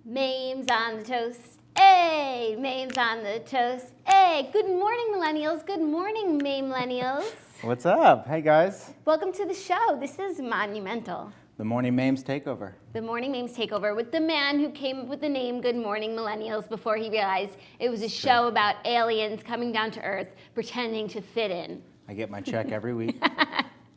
Mames on the toast. Hey, Mames on the toast. Hey, good morning, millennials. Good morning, Mame-lennials. What's up? Hey, guys. Welcome to the show. This is monumental. The Morning Mames Takeover. The Morning Mames Takeover with the man who came up with the name Good Morning Millennials before he realized it was a show about aliens coming down to Earth, pretending to fit in. I get my check every week,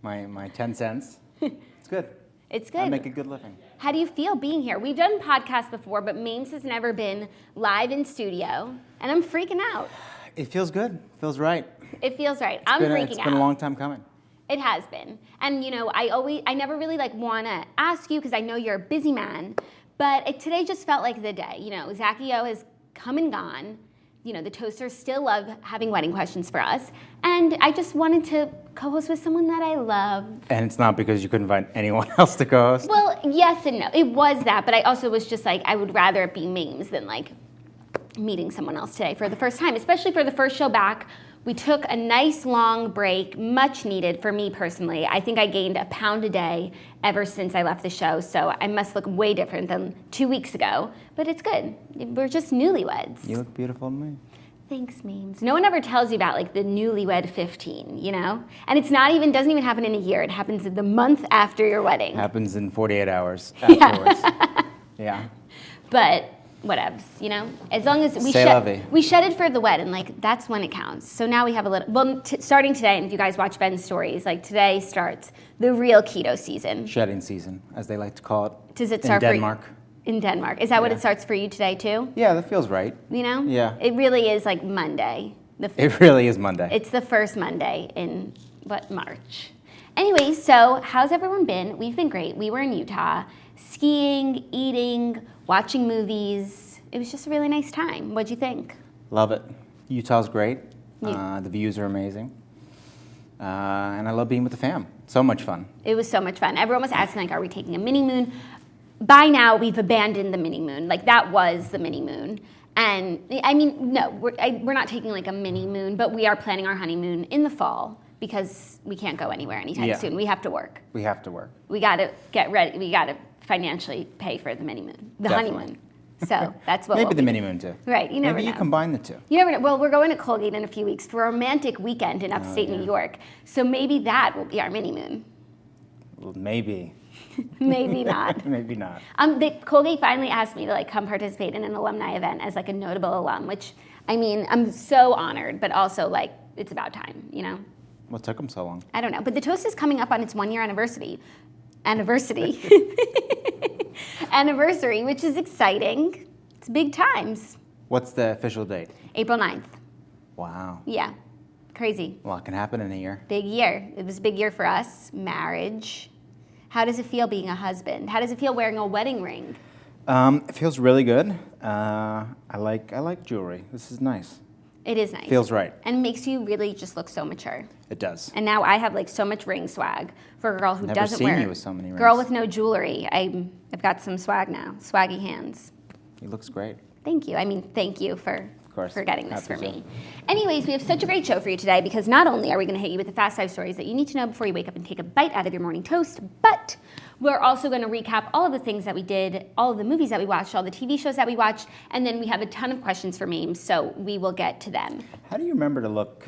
my 10 cents. It's good. It's good. I make a good living. How do you feel being here? We've done podcasts before, but Mames has never been live in studio, and I'm freaking out. It feels good. Feels right. It feels right. I'm freaking out. It's been a long time coming. It has been. And you know, I never really want to ask you because I know you're a busy man, but today just felt like the day. You know, Zaccheo has come and gone. You know, the Toasters still love having wedding questions for us. And I just wanted to co-host with someone that I love. And it's not because you couldn't find anyone else to co-host? Well, yes and no. It was that, but I also was just like, I would rather it be Mames than meeting someone else today for the first time, especially for the first show back. We took a nice long break, much needed for me personally. I think I gained a pound a day ever since I left the show, so I must look way different than 2 weeks ago, but it's good. We're just newlyweds. You look beautiful to me. Thanks, Mames. No one ever tells you about the newlywed 15, you know? And it's doesn't even happen in a year. It happens the month after your wedding. Happens in 48 hours afterwards. Yeah. But whatevs, you know? As long as we shed it for the wedding, that's when it counts. So now we have a little, starting today, and if you guys watch Ben's stories, today starts the real keto season. Shedding season, as they like to call it. Does it start in Denmark? In Denmark. Is that what it starts for you today too? Yeah, that feels right. You know? Yeah. It really is Monday. It really is Monday. It's the first Monday in, March. Anyway, so how's everyone been? We've been great. We were in Utah, skiing, eating, watching movies. It was just a really nice time. What'd you think? Love it. Utah's great. The views are amazing. And I love being with the fam. So much fun. It was so much fun. Everyone was asking, are we taking a mini moon? By now, we've abandoned the mini moon. That was the mini moon. And I mean, no, we're not taking a mini moon, but we are planning our honeymoon in the fall because we can't go anywhere anytime soon. We have to work. We have to work. We got to get ready. We got to financially pay for the mini moon, honeymoon. So that's what maybe the mini moon too. Right, you never know. Maybe you combine the two. You never know. Well, we're going to Colgate in a few weeks for a romantic weekend in upstate New York. So maybe that will be our mini moon. Well, maybe. Maybe not. Maybe not. Colgate finally asked me to come participate in an alumni event as a notable alum, which, I mean, I'm so honored, but also it's about time, you know? What took them so long? I don't know, but the Toast is coming up on its 1 year anniversary, which is exciting. It's big times. What's the official date? April 9th. Wow. Yeah, crazy. A lot can happen in a year. Big year. It was a big year for us. Marriage. How does it feel being a husband? How does it feel wearing a wedding ring? It feels really good. I like jewelry. This is nice. It is nice. Feels right. And makes you really just look so mature. It does. And now I have so much ring swag for a girl who doesn't wear. Never seen you with so many rings. Girl with no jewelry. I've got some swag now. Swaggy hands. He looks great. Thank you. I mean, thank you for getting this for me. So. Anyways, we have such a great show for you today because not only are we going to hit you with the fast 5 stories that you need to know before you wake up and take a bite out of your morning toast, but we're also going to recap all of the things that we did, all of the movies that we watched, all the TV shows that we watched, and then we have a ton of questions for Mames, so we will get to them. How do you remember to look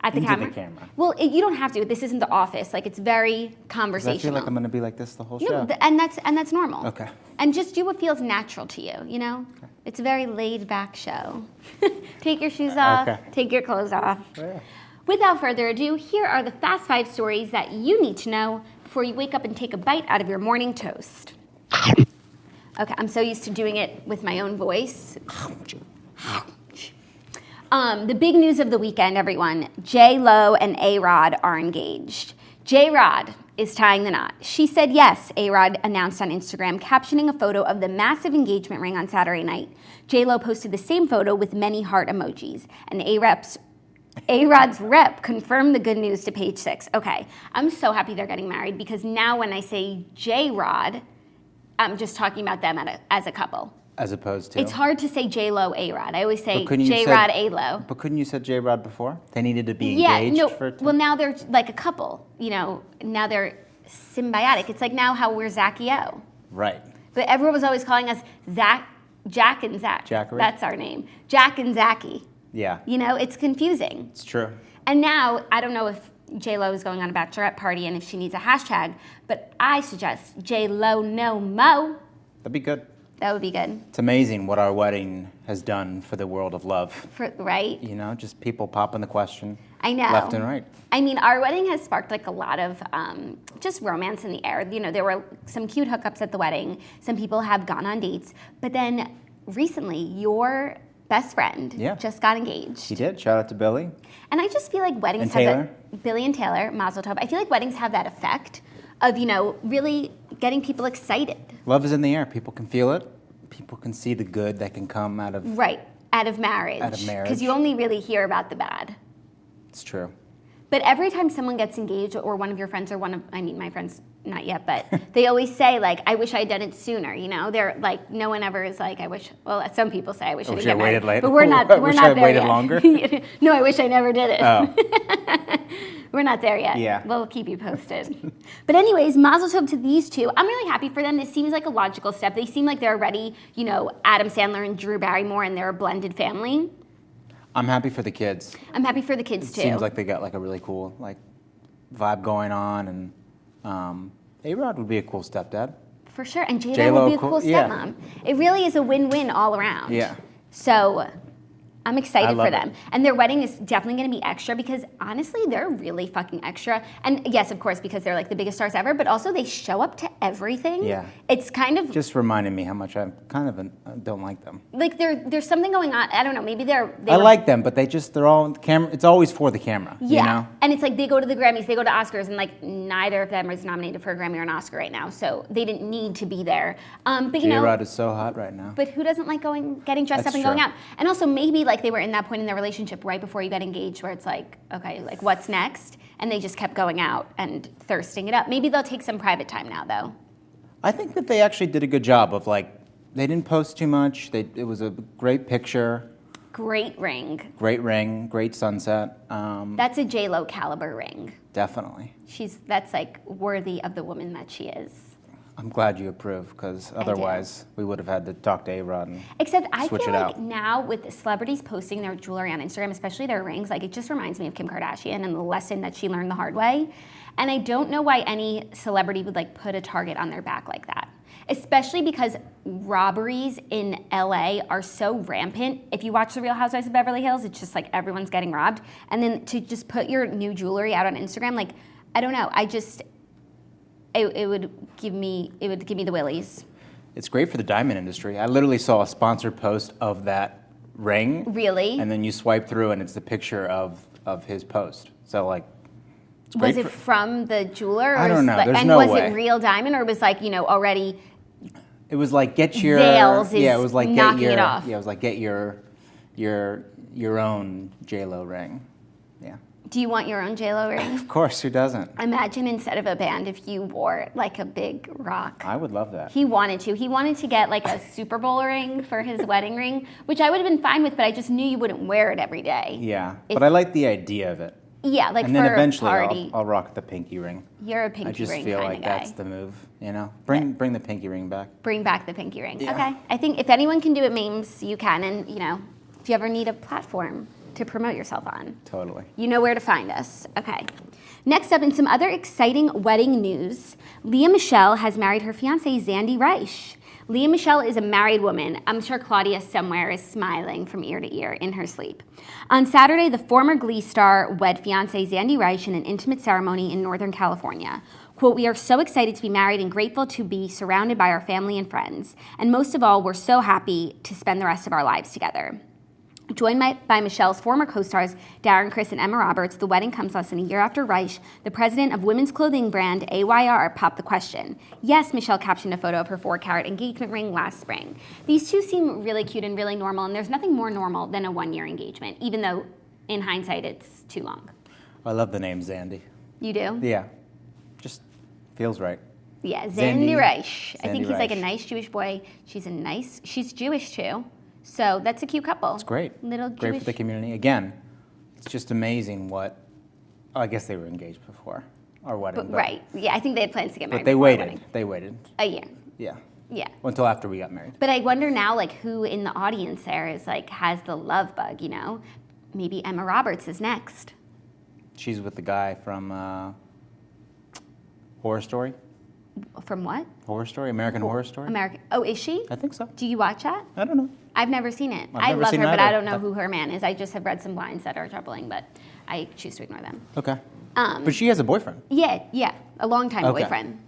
at the camera? Well, you don't have to. This isn't The Office. It's very conversational. I feel like I'm going to be like this the whole show. And that's normal. Okay. And just do what feels natural to you, you know? Okay. It's a very laid-back show. Take your shoes off. Okay. Take your clothes off. Yeah. Without further ado, here are the fast 5 stories that you need to know before you wake up and take a bite out of your morning toast. Okay, I'm so used to doing it with my own voice. The big news of the weekend, everyone. J-Lo and A-Rod are engaged. J-Rod is tying the knot. She said yes, A-Rod announced on Instagram, captioning a photo of the massive engagement ring on Saturday night. J-Lo posted the same photo with many heart emojis, and A-Rod's rep confirmed the good news to Page 6. Okay, I'm so happy they're getting married because now when I say J-Rod, I'm just talking about them as a couple. As opposed to? It's hard to say J-Lo, A-Rod. I always say J-Rod, A-Lo. But couldn't you say J-Rod before? They needed to be engaged for it to... Well, now they're a couple. You know, now they're symbiotic. It's now how we're Zaccheo. Right. But everyone was always calling us Jack and Zach. Jackery? That's our name. Jack and Zachy. Yeah. You know, it's confusing. It's true. And now, I don't know if J-Lo is going on a bachelorette party and if she needs a hashtag, but I suggest J-Lo no mo. That'd be good. That would be good. It's amazing what our wedding has done for the world of love. Right? You know, just people popping the question. I know. Left and right. I mean, our wedding has sparked like a lot of just romance in the air. You know, there were some cute hookups at the wedding. Some people have gone on dates. But then recently, your best friend just got engaged. He did. Shout out to Billy. And I just feel like weddings have that, Billy and Taylor, Mazel Tov. I feel like weddings have that effect of, you know, really getting people excited. Love is in the air. People can feel it. People can see the good that can come out of... Right, out of marriage. Out of marriage. Because you only really hear about the bad. It's true. But every time someone gets engaged, or one of your friends, or my friends, not yet, but they always say, like, I wish I'd done it sooner, you know? They're like, no one ever is like, some people say, I wish I'd waited later. But we're not there waited yet. longer? No, I wish I never did it. Oh. We're not there yet. Yeah. We'll keep you posted. But anyways, mazel tov to these two. I'm really happy for them. This seems like a logical step. They seem like they're already, you know, Adam Sandler and Drew Barrymore and they're a blended family. I'm happy for the kids. I'm happy for the kids, too. It seems like they got like a really cool like vibe going on, and A-Rod would be a cool stepdad. For sure, and J-Lo would be a cool stepmom. Yeah. It really is a win-win all around. Yeah. So I'm excited for them. It. And their wedding is definitely going to be extra because honestly, they're really fucking extra. And yes, of course, because they're like the biggest stars ever, but also they show up to everything. Yeah. It's kind of... Just reminded me how much I kind of don't like them. Like there's something going on. I don't know, maybe I like them, but they're all on the camera. It's always for the camera, yeah. You know? And it's like they go to the Grammys, they go to Oscars, and like neither of them is nominated for a Grammy or an Oscar right now. So they didn't need to be there. But you know... J-Rod is so hot right now. But who doesn't like getting dressed up and going out? And also maybe like they were in that point in their relationship right before you got engaged where it's like, okay, like what's next? And they just kept going out and thirsting it up. Maybe they'll take some private time now though. I think that they actually did a good job of like, they didn't post too much. It was a great picture. Great ring. Great ring, great sunset. That's a J-Lo caliber ring. Definitely. That's like worthy of the woman that she is. I'm glad you approve, because otherwise we would have had to talk to A-Rod and Except I feel like out. now with celebrities posting their jewelry on Instagram, especially their rings, like it just reminds me of Kim Kardashian and the lesson that she learned the hard way. And I don't know why any celebrity would like put a target on their back like that. Especially because robberies in LA are so rampant. If you watch The Real Housewives of Beverly Hills, it's just like everyone's getting robbed. And then to just put your new jewelry out on Instagram, like, I don't know, it would give me the willies. It's great for the diamond industry. I literally saw a sponsored post of that ring. Really? And then you swipe through and it's the picture of his post. So like, it's great. Was it from the jeweler? Or I don't know. Like, There's and no was way. it real diamond or was like, you know, already? It was like get your Zales is it was like knocking get your it off. Yeah, it was like get your own J-Lo ring. Yeah. Do you want your own J-Lo ring? Of course, who doesn't? Imagine instead of a band if you wore like a big rock. I would love that. He wanted to get like a Super Bowl ring for his wedding ring, which I would have been fine with, but I just knew you wouldn't wear it every day. Yeah, but I like the idea of it. Yeah, like and for then eventually a party. I'll rock the pinky ring. You're a pinky ring I just kind feel of like guy. that's the move, you know? Bring the pinky ring back. Bring back the pinky ring. Yeah. Okay. I think if anyone can do it, Mames, you can. And, you know, if you ever need a platform to promote yourself on. Totally. You know where to find us. Okay. Next up, in some other exciting wedding news, Michele has married her fiance, Zandy Reich. Michele is a married woman. I'm sure Claudia somewhere is smiling from ear to ear in her sleep. On Saturday, the former Glee star wed fiance Zandy Reich in an intimate ceremony in Northern California. Quote, "We are so excited to be married and grateful to be surrounded by our family and friends. And most of all, we're so happy to spend the rest of our lives together." Joined by Michele's former co-stars Darren Criss and Emma Roberts, the wedding comes less than a year after Reich, the president of women's clothing brand AYR, popped the question. Yes, Michele captioned a photo of her 4-carat engagement ring last spring. These two seem really cute and really normal, and there's nothing more normal than a 1-year engagement, even though in hindsight it's too long. I love the name Zandy. You do? Yeah, just feels right. Yeah, Zandy Reich. I think Zandy he's like a Reich. nice Jewish boy. She's Jewish too. So that's a cute couple. It's great. Little great Jewish. for the community. Again, it's just amazing what. Oh, I guess they were engaged before our wedding. Right. Yeah, I think they had plans to get married. But they before our waited. wedding. They waited. A year. Yeah. Yeah. Until after we got married. But I wonder now, like, who in the audience there is like has the love bug, you know? Maybe Emma Roberts is next. She's with the guy from Horror Story. From what? Horror Story? American Horror Story? American. Oh, is she? I think so. Do you watch that? I don't know. I've never seen it. I've I never love seen her, it but I either. don't know who her man is. I just have read some lines that are troubling, but I choose to ignore them. Okay. But she has a boyfriend. Yeah, a longtime Okay. boyfriend.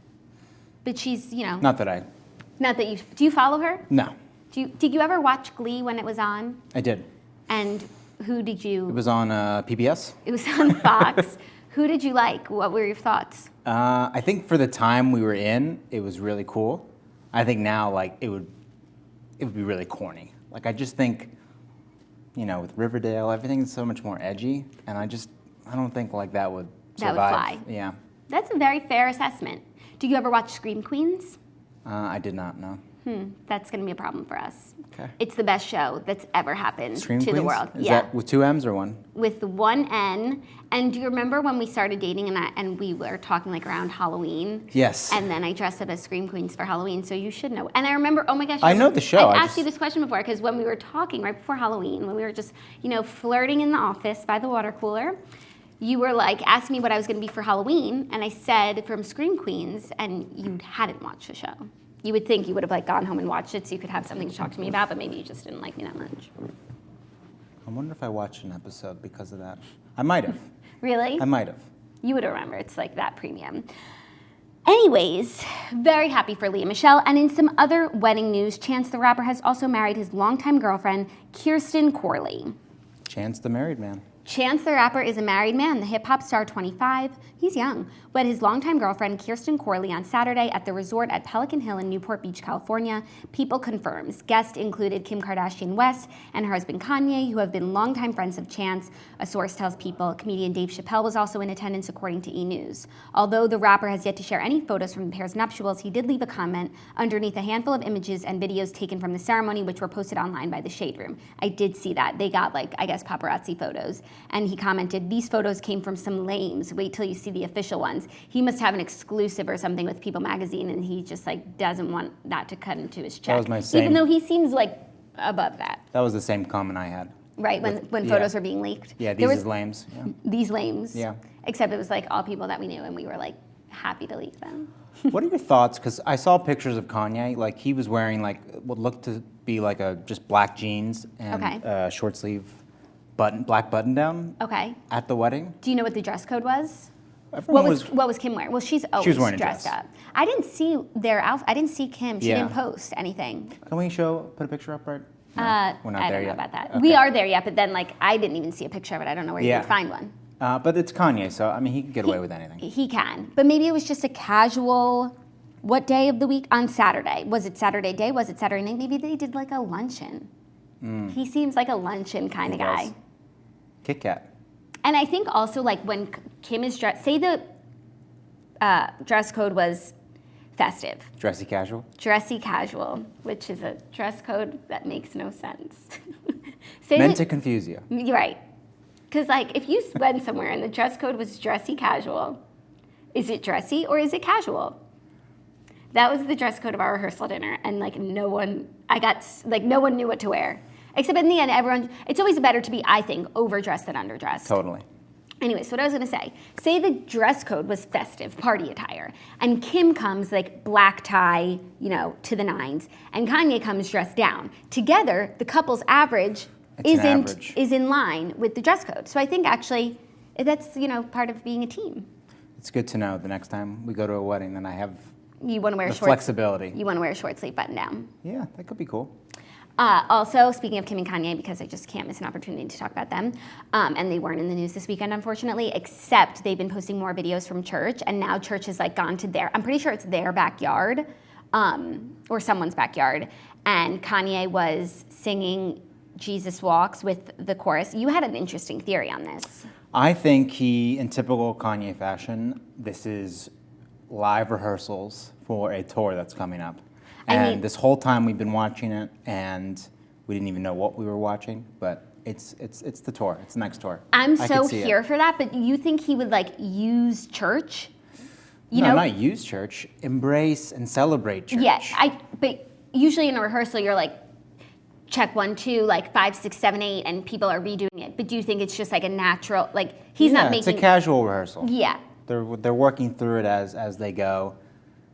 But she's, you know. Not that you. Do you follow her? No. Did you ever watch Glee when it was on? I did. And who did you? It was on PBS. It was on Fox. Who did you like? What were your thoughts? I think for the time we were in, it was really cool. I think now, like, it would be really corny. Like, I just think, you know, with Riverdale, everything's so much more edgy, and I don't think like that would survive. That would fly. Yeah. That's a very fair assessment. Do you ever watch Scream Queens? I did not know. That's going to be a problem for us. Okay. It's the best show that's ever happened Scream to Queens? the world. Is that with 2 M's or 1? With 1 N. And do you remember when we started dating and we were talking like around Halloween? Yes. And then I dressed up as Scream Queens for Halloween, so you should know. And I remember, oh my gosh. I know the show. I've asked you this question before because when we were talking right before Halloween, when we were just, you know, flirting in the office by the water cooler, you were like asking me what I was going to be for Halloween, and I said from Scream Queens, and you hadn't watched the show. You would think you would have like gone home and watched it so you could have something to talk to me about, but maybe you just didn't like me that much. I wonder if I watched an episode because of that. I might have. Really? I might have. You would remember. It's like that premium. Anyways, very happy for Leah and Michele. And in some other wedding news, Chance the Rapper has also married his longtime girlfriend, Kirsten Corley. Chance the married man. Chance the Rapper is a married man, the hip-hop star, 25. He's young. Wed his longtime girlfriend, Kirsten Corley, on Saturday at the resort at Pelican Hill in Newport Beach, California. People confirms. Guests included Kim Kardashian West and her husband Kanye, who have been longtime friends of Chance. A source tells People. Comedian Dave Chappelle was also in attendance, according to E! News. Although the rapper has yet to share any photos from the pair's nuptials, he did leave a comment underneath a handful of images and videos taken from the ceremony, which were posted online by the Shade Room. I did see that. They got, like, I guess, paparazzi photos. And he commented, "These photos came from some lames. Wait till you see the official ones." He must have an exclusive or something with People magazine, and he just like doesn't want that to cut into his check. That was my same. Even though he seems like above that. That was the same comment I had. Right, when photos were being leaked. Yeah, these is lames. Yeah. These lames. Yeah. Except it was like all people that we knew, and we were like happy to leak them. What are your thoughts? Because I saw pictures of Kanye. Like he was wearing like what looked to be like a just black jeans and short sleeve black button down. Okay. At the wedding. Do you know what the dress code was? What was Kim wearing? Well, she's always wearing dressed a dress. up. I didn't see their outfit. I didn't see Kim. She Yeah. didn't post anything. Can we put a picture up right? No, we're not I there don't know yet. about that. Okay. We are there yet, but then like I didn't even see a picture of it. I don't know where you would find one. But it's Kanye, so I mean he can get away with anything. He can, but maybe it was just a casual. What day of the week? On Saturday. Was it Saturday day? Was it Saturday night? Maybe they did like a luncheon. He seems like a luncheon kind of guy. Kit Kat. And I think also like when Kim is dressed, say the dress code was festive. Dressy casual. Dressy casual, which is a dress code that makes no sense. Meant to confuse you. You're right. Because like if you went somewhere and the dress code was dressy casual, is it dressy or is it casual? That was the dress code of our rehearsal dinner, and like no one knew what to wear. Except in the end, it's always better to be, I think, overdressed than underdressed. Totally. Anyway, so what I was gonna say the dress code was festive, party attire, and Kim comes like black tie, to the nines, and Kanye comes dressed down. Together, the couple's average is in line with the dress code. So I think actually that's, part of being a team. It's good to know the next time we go to a wedding, then I have you want to wear flexibility. You want to wear a short sleeve button down. Yeah, that could be cool. Also, speaking of Kim and Kanye, because I just can't miss an opportunity to talk about them, and they weren't in the news this weekend, unfortunately, except they've been posting more videos from church, and now church has like gone to I'm pretty sure it's their backyard, or someone's backyard, and Kanye was singing Jesus Walks with the chorus. You had an interesting theory on this. I think he, in typical Kanye fashion, this is live rehearsals for a tour that's coming up. And this whole time we've been watching it, and we didn't even know what we were watching, but it's the tour. It's the next tour. I'm so here for that, but you think he would like use church? You no, know? not use church. Embrace and celebrate church. Yeah, but usually in a rehearsal, you're like, check 1, 2, like 5, 6, 7, 8, and people are redoing it. But do you think it's just like a natural, like he's not making... it's a casual rehearsal. Yeah. They're working through it as they go.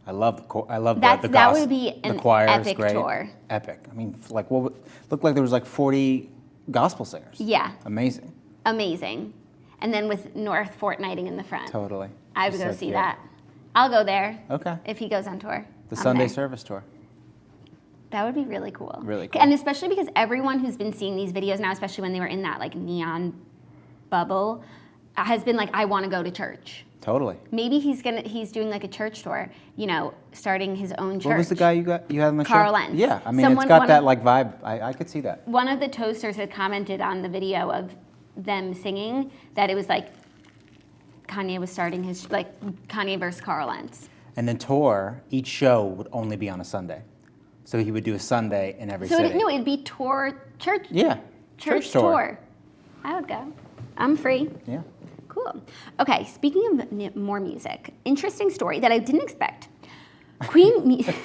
I love the That would be an epic great. tour. Epic. I mean, like looked like there was like 40 gospel singers. Yeah. Amazing. And then with North fortnighting in the front. Totally. I would go see that. I'll go there. Okay. If he goes on tour. The Sunday service tour. That would be really cool. Really cool. And especially because everyone who's been seeing these videos now, especially when they were in that like neon bubble, has been like, I want to go to church. Totally. Maybe he's doing like a church tour, starting his own church. What was the guy you had on the show? Carl Lentz. Yeah, I mean, it's got that like vibe. I could see that. One of the toasters had commented on the video of them singing that it was like Kanye was starting his, like Kanye versus Carl Lentz. And then tour, each show would only be on a Sunday. So he would do a Sunday in every city. No, it'd be tour, church. Yeah. Church tour. I would go. I'm free. Yeah. Cool. Okay, speaking of more music, interesting story that I didn't expect. Queen music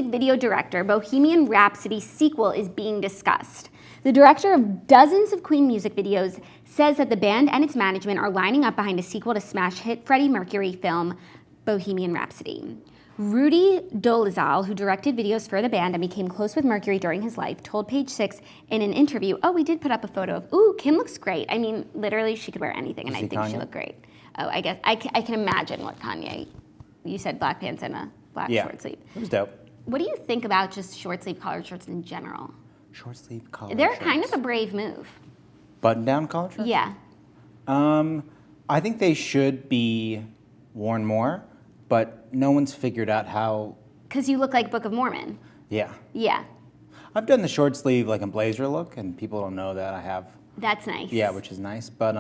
video director Bohemian Rhapsody sequel is being discussed. The director of dozens of Queen music videos says that the band and its management are lining up behind a sequel to smash hit Freddie Mercury film Bohemian Rhapsody. Rudy Dolezal, who directed videos for the band and became close with Mercury during his life, told Page Six in an interview, we did put up a photo of, Kim looks great. I mean, literally, she could wear anything, and I think Kanye? She looked great. Oh, I guess, I can imagine what Kanye, you said black pants and a black short sleeve. It was dope. What do you think about just short sleeve collared shirts in general? Short sleeve collared They're shirts. kind of a brave move. Button down collared shirts? Yeah. I think they should be worn more, but no one's figured out how. Because you look like Book of Mormon. Yeah. Yeah. I've done the short sleeve like a blazer look, and people don't know that I have. That's nice. Yeah, which is nice, but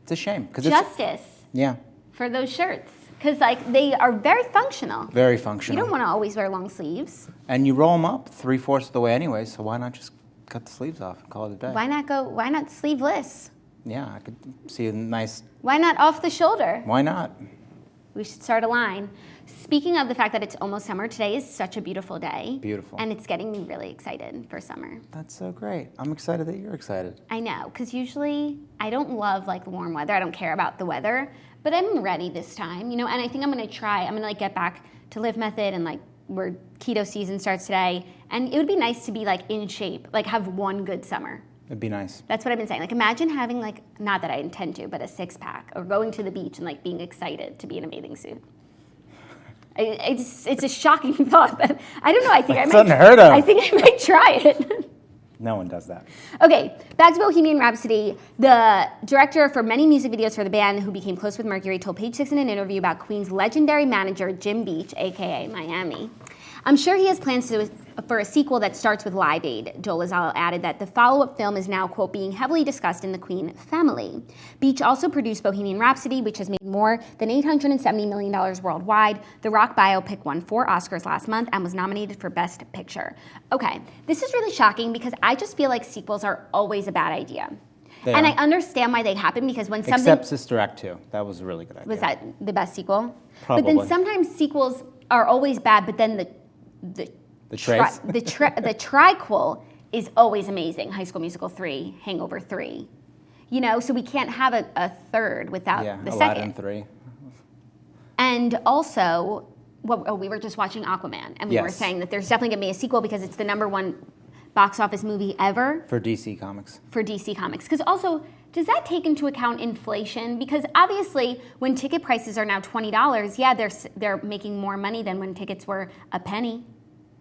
it's a shame because Justice. Yeah. For those shirts, because like they are very functional. Very functional. You don't want to always wear long sleeves. And you roll them up 3/4 of the way anyway, so why not just cut the sleeves off and call it a day? Why not sleeveless? Yeah, I could see a nice. Why not off the shoulder? Why not? We should start a line. Speaking of the fact that it's almost summer, today is such a beautiful day. Beautiful. And it's getting me really excited for summer. That's so great. I'm excited that you're excited. I know, because usually I don't love like warm weather. I don't care about the weather, but I'm ready this time, and I think I'm going to like get back to Live Method and like where keto season starts today. And it would be nice to be like in shape, like have one good summer. It'd be nice. That's what I've been saying. Like imagine having like, not that I intend to, but a 6-pack or going to the beach and like being excited to be in a bathing suit. It's a shocking thought, but I don't know. I think It's unheard of. I think I might try it. No one does that. Okay, back to Bohemian Rhapsody. The director for many music videos for the band, who became close with Mercury, told Page Six in an interview about Queen's legendary manager, Jim Beach, a.k.a. Miami. I'm sure he has plans for a sequel that starts with Live Aid. Dolezal added that the follow-up film is now, quote, being heavily discussed in the Queen family. Beach also produced Bohemian Rhapsody, which has made more than $870 million worldwide. The rock biopic won 4 Oscars last month and was nominated for Best Picture. Okay, this is really shocking because I just feel like sequels are always a bad idea. And I understand why they happen because when something... Except Sister Act 2. That was a really good idea. Was that the best sequel? Probably. But then sometimes sequels are always bad, but then the triquel is always amazing. High School Musical 3, Hangover 3. So we can't have a third without the Aladdin second. 3. And also, we were just watching Aquaman, and we were saying that there's definitely going to be a sequel because it's the #1 box office movie ever. For DC Comics. Because also, does that take into account inflation? Because obviously, when ticket prices are now $20, they're making more money than when tickets were a penny.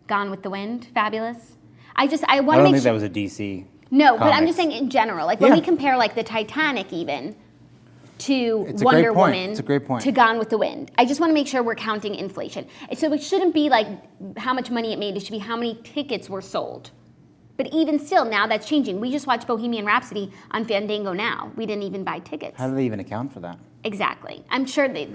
Gone with the Wind, fabulous. I want to make I don't think that was a DC. No, comics. but I'm just saying in general. Like when we compare like the Titanic even to It's a Wonder great point. Woman It's a great point. to Gone with the Wind. I just want to make sure we're counting inflation. So it shouldn't be like how much money it made. It should be how many tickets were sold. But even still, now that's changing. We just watched Bohemian Rhapsody on Fandango now. We didn't even buy tickets. How do they even account for that? Exactly. I'm sure they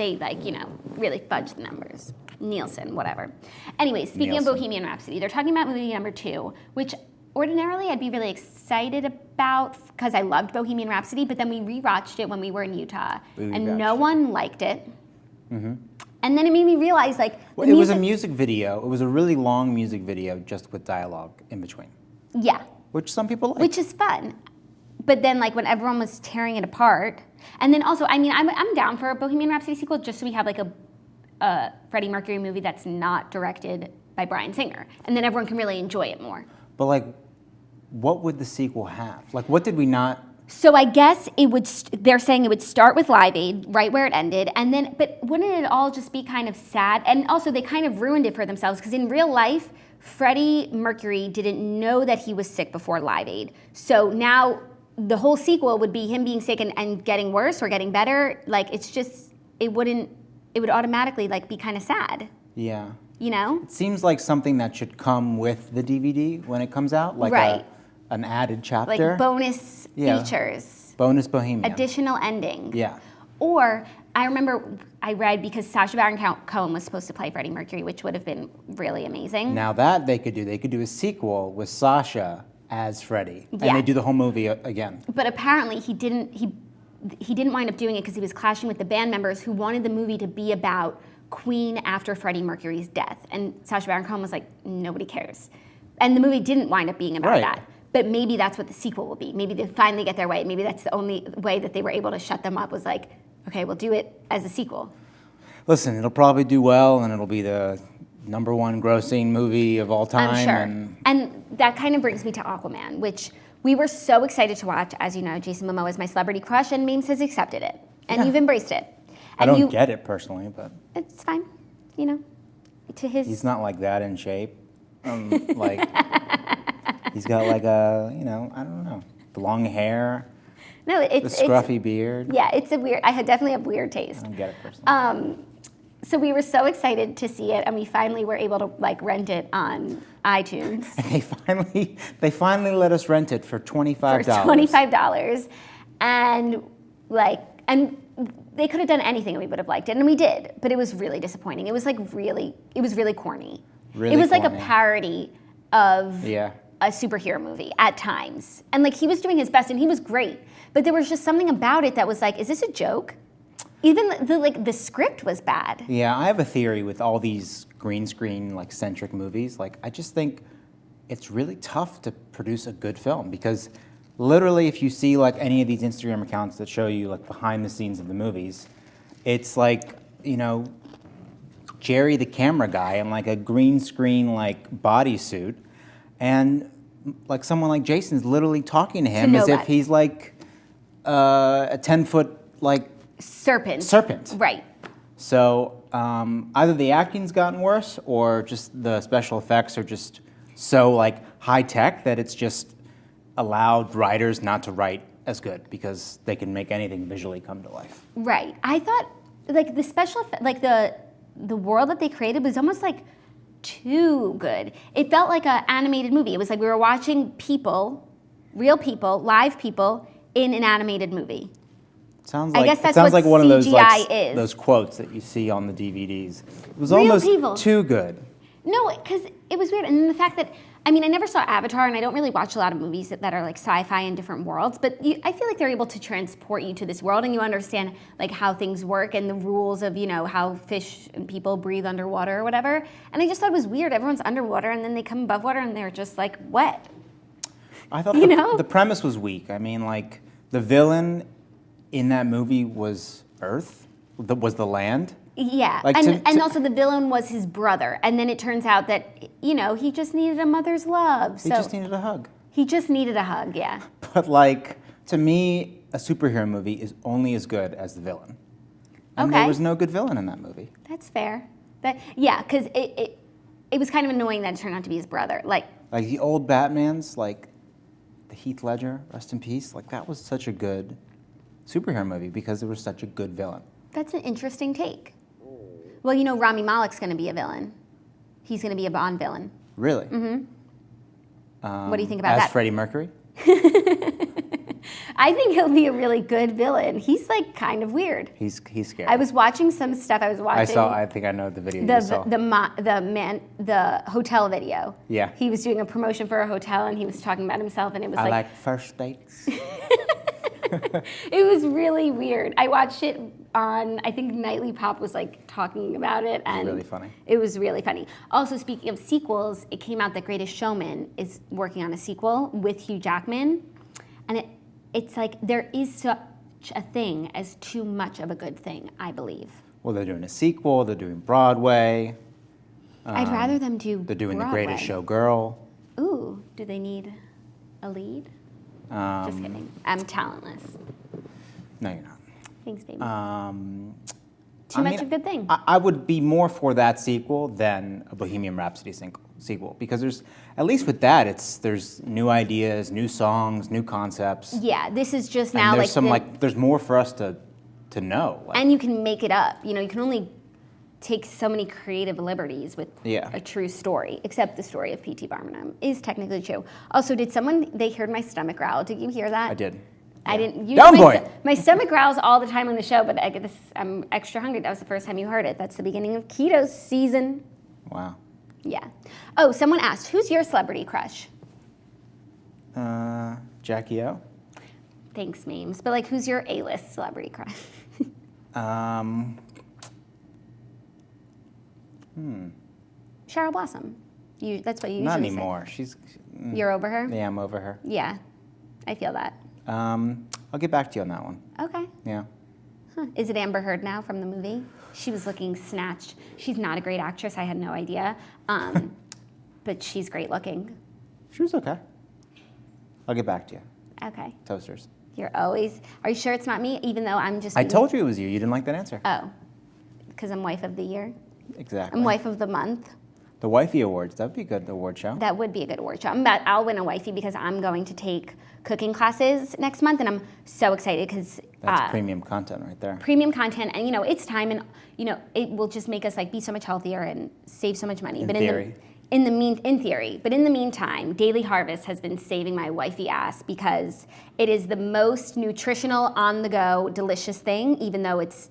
really fudge the numbers. Nielsen, whatever. Anyways, speaking of Bohemian Rhapsody, they're talking about movie number 2, which ordinarily I'd be really excited about, because I loved Bohemian Rhapsody, but then we rewatched it when we were in Utah, and no rewatched one liked it. And then it made me realize, like, Well, it was a music video. It was a really long music video just with dialogue in between. Yeah. Which some people like. Which is fun. But then, like, when everyone was tearing it apart, and then also, I mean, I'm down for a Bohemian Rhapsody sequel just so we have, like, a Freddie Mercury movie that's not directed by Bryan Singer. And then everyone can really enjoy it more. But, like, what would the sequel have? Like, what did we not... So I guess it would. They're saying it would start with Live Aid, right where it ended, and then. But wouldn't it all just be kind of sad? And also, they kind of ruined it for themselves because in real life, Freddie Mercury didn't know that he was sick before Live Aid. So now the whole sequel would be him being sick and getting worse or getting better. Like it's just it would automatically like be kind of sad. Yeah. You know. It seems like something that should come with the DVD when it comes out, like right. An added chapter. Like bonus features. Bonus Bohemian. Additional ending. Yeah. Or I remember I read because Sacha Baron Cohen was supposed to play Freddie Mercury, which would have been really amazing. Now that they could do. They could do a sequel with Sacha as Freddie. Yeah. And they do the whole movie again. But apparently he didn't wind up doing it because he was clashing with the band members who wanted the movie to be about Queen after Freddie Mercury's death. And Sacha Baron Cohen was like, nobody cares. And the movie didn't wind up being about that. But maybe that's what the sequel will be. Maybe they finally get their way. Maybe that's the only way that they were able to shut them up was like, okay, we'll do it as a sequel. Listen, it'll probably do well, and it'll be the #1 grossing movie of all time. I'm sure. And that kind of brings me to Aquaman, which we were so excited to watch. As you know, Jason Momoa is my celebrity crush, and Mames has accepted it. And you've embraced it. And I don't get it personally, but... It's fine, you know. To his... He's not like that in shape. Like... He's got like a, I don't know, the long hair, the scruffy beard. Yeah, I definitely have weird taste. I don't get it personally. So we were so excited to see it, and we finally were able to like rent it on iTunes. And they finally let us rent it for $25. For $25, and they could have done anything, and we would have liked it, and we did. But it was really disappointing. It was really corny. Really it was corny. like a parody of a superhero movie at times. And like he was doing his best and he was great. But there was just something about it that was like, is this a joke? Even the script was bad. Yeah, I have a theory with all these green screen like centric movies. Like I just think it's really tough to produce a good film because literally if you see like any of these Instagram accounts that show you like behind the scenes of the movies, it's like, Jerry the camera guy in like a green screen like bodysuit. And like someone like Jason's literally talking to him as if he's like a 10-foot like serpent. Right. So either the acting's gotten worse or just the special effects are just so like high tech that it's just allowed writers not to write as good because they can make anything visually come to life. Right. I thought like the special effect, like the world that they created was almost like too good. It felt like an animated movie. It was like we were watching people, real people, live people in an animated movie. Sounds like, I guess that's it sounds what like one of those CGI is. Those quotes that you see on the DVDs. It was Real almost people. too good. No, because it was weird. And then the fact that, I mean, I never saw Avatar, and I don't really watch a lot of movies that are like sci-fi in different worlds, but I feel like they're able to transport you to this world, and you understand like how things work and the rules of, how fish and people breathe underwater or whatever. And I just thought it was weird. Everyone's underwater, and then they come above water, and they're just like wet. I thought the premise was weak. I mean, like, the villain in that movie was Earth, was the land. Yeah, like and also the villain was his brother, and then it turns out that he just needed a mother's love. He just needed a hug. He just needed a hug, yeah. But like to me, a superhero movie is only as good as the villain, and there was no good villain in that movie. That's fair. Because it was kind of annoying that it turned out to be his brother. Like the old Batman's, like the Heath Ledger, rest in peace. Like that was such a good superhero movie because there was such a good villain. That's an interesting take. Well, Rami Malek's going to be a villain. He's going to be a Bond villain. Really? Mm-hmm. What do you think about that? As Freddie Mercury? I think he'll be a really good villain. He's like kind of weird. He's scary. I was watching some stuff. I think I know the video you saw. The hotel video. Yeah. He was doing a promotion for a hotel and he was talking about himself and it was I like first dates. It was really weird. I watched it on, I think Nightly Pop was like talking about it. And really funny. It was really funny. Also, speaking of sequels, it came out that Greatest Showman is working on a sequel with Hugh Jackman. And it's like there is such a thing as too much of a good thing, I believe. Well, they're doing a sequel. They're doing Broadway. I'd rather them do They're doing Broadway. The Greatest Showgirl. Ooh, do they need a lead? Just kidding. I'm talentless. No, you're not. Thanks, baby. Too much of a good thing. I would be more for that sequel than a Bohemian Rhapsody sequel because there's, at least with that, there's new ideas, new songs, new concepts. Yeah, this is just And now there's there's more for us to know. And you can make it up. You know, you can only take so many creative liberties with a true story, except the story of P.T. Barnum is technically true. Also, they heard my stomach growl. Did you hear that? I did. I didn't. Down boy! My stomach growls all the time on the show, but I'm extra hungry. That was the first time you heard it. That's the beginning of keto season. Wow. Yeah. Oh, someone asked, who's your celebrity crush? Jackie O. Thanks, Mames. But like, who's your A-list celebrity crush? Cheryl Blossom. That's what you usually Not say. anymore. You're over her? Yeah, I'm over her. Yeah, I feel that. I'll get back to you on that one. Okay. Yeah. Huh. Is it Amber Heard now from the movie? She was looking snatched. She's not a great actress. I had no idea. But she's great looking. She was okay. I'll get back to you. Okay. Toasters. Are you sure it's not me? Even though I'm just... I told you it was you. You didn't like that answer. Oh. Because I'm wife of the year? Exactly. I'm wife of the month? The Wifey Awards. That'd be a good award show. That would be a good award show. I'll win a wifey because I'm going to take cooking classes next month, and I'm so excited because... That's premium content right there. Premium content, and it's time, and it will just make us be so much healthier and save so much money. In theory. In theory. But in the meantime, Daily Harvest has been saving my wifey ass because it is the most nutritional, on-the-go, delicious thing, even though it's,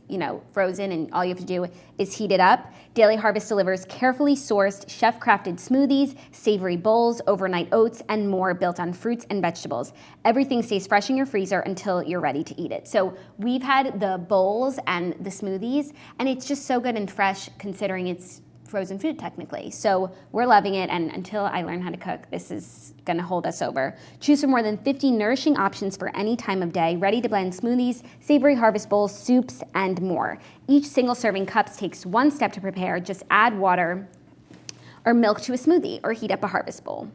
frozen and all you have to do is heat it up. Daily Harvest delivers carefully sourced, chef-crafted smoothies, savory bowls, overnight oats, and more built on fruits and vegetables. Everything stays fresh in your freezer until you're ready to eat it. So we've had the bowls and the smoothies, and it's just so good and fresh considering it's frozen food technically. So we're loving it, and until I learn how to cook, this is gonna hold us over. Choose from more than 50 nourishing options for any time of day, ready to blend smoothies, savory harvest bowls, soups, and more. Each single serving cups takes one step to prepare. Just add water or milk to a smoothie or heat up a harvest bowl.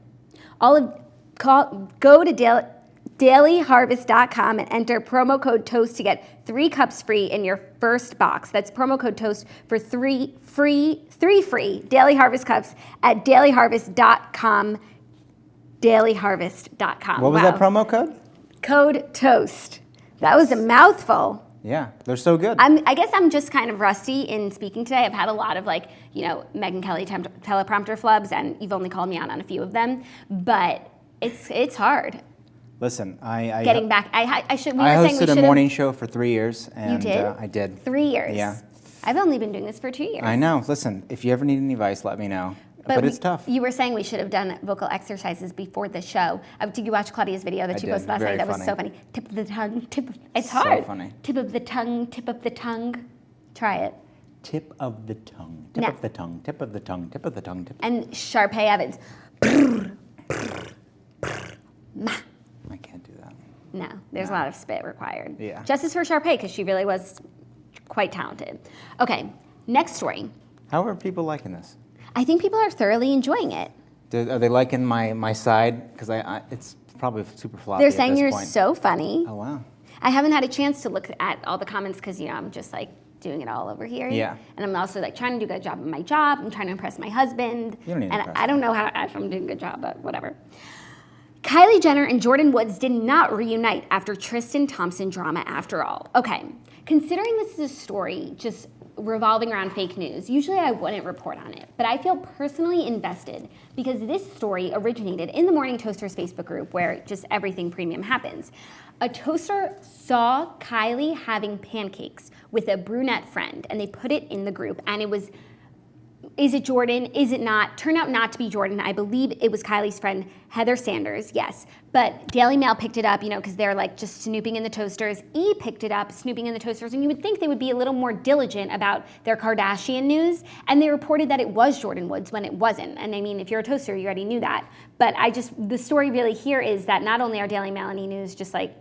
Go to dailyharvest.com and enter promo code TOAST to get 3 cups free in your first box. That's promo code TOAST for 3 free Daily Harvest cups at dailyharvest.com. Dailyharvest.com. What was that promo code? Code TOAST. That was a mouthful. Yeah, they're so good. I guess I'm just kind of rusty in speaking today. I've had a lot of Megyn Kelly teleprompter flubs, and you've only called me out on a few of them, but it's hard. Listen, I getting back. I should. I hosted a morning show for 3 years, and you did? I did. 3 years. Yeah. I've only been doing this for 2 years. I know. Listen, if you ever need any advice, let me know. But it's tough. You were saying we should have done vocal exercises before the show. Did you watch Claudia's video that she posted last night? That was so funny. Tip of the tongue. It's hard. So funny. Tip of the tongue. Tip of the tongue. Try it. Tip of the tongue. Tip of the tongue. Tip of the tongue. Tip of the tongue. And Sharpay Evans. I can't do that. No, there's a lot of spit required. Yeah. Justice for Sharpay, because she really was quite talented. Okay, next story. How are people liking this? I think people are thoroughly enjoying it. Are they liking my side? Because it's probably super floppy. They're saying you're point. so funny. Oh, wow. I haven't had a chance to look at all the comments because, I'm just doing it all over here. Yeah. And I'm also trying to do a good job of my job. I'm trying to impress my husband. You don't need to and impress I don't know if I'm doing a good job, but whatever. Kylie Jenner and Jordan Woods did not reunite after Tristan Thompson drama after all. Okay, considering this is a story just revolving around fake news. Usually I wouldn't report on it, but I feel personally invested because this story originated in the Morning Toasters Facebook group where just everything premium happens. A toaster saw Kylie having pancakes with a brunette friend, and they put it in the group, and it was, is it Jordan? Is it not? Turned out not to be Jordan. I believe it was Kylie's friend, Heather Sanders, yes. But Daily Mail picked it up, because they're like just snooping in the toasters. E! Picked it up, snooping in the toasters, and you would think they would be a little more diligent about their Kardashian news, and they reported that it was Jordan Woods when it wasn't. And I mean, if you're a toaster, you already knew that. But the story really here is that not only are Daily Mail and E! News just like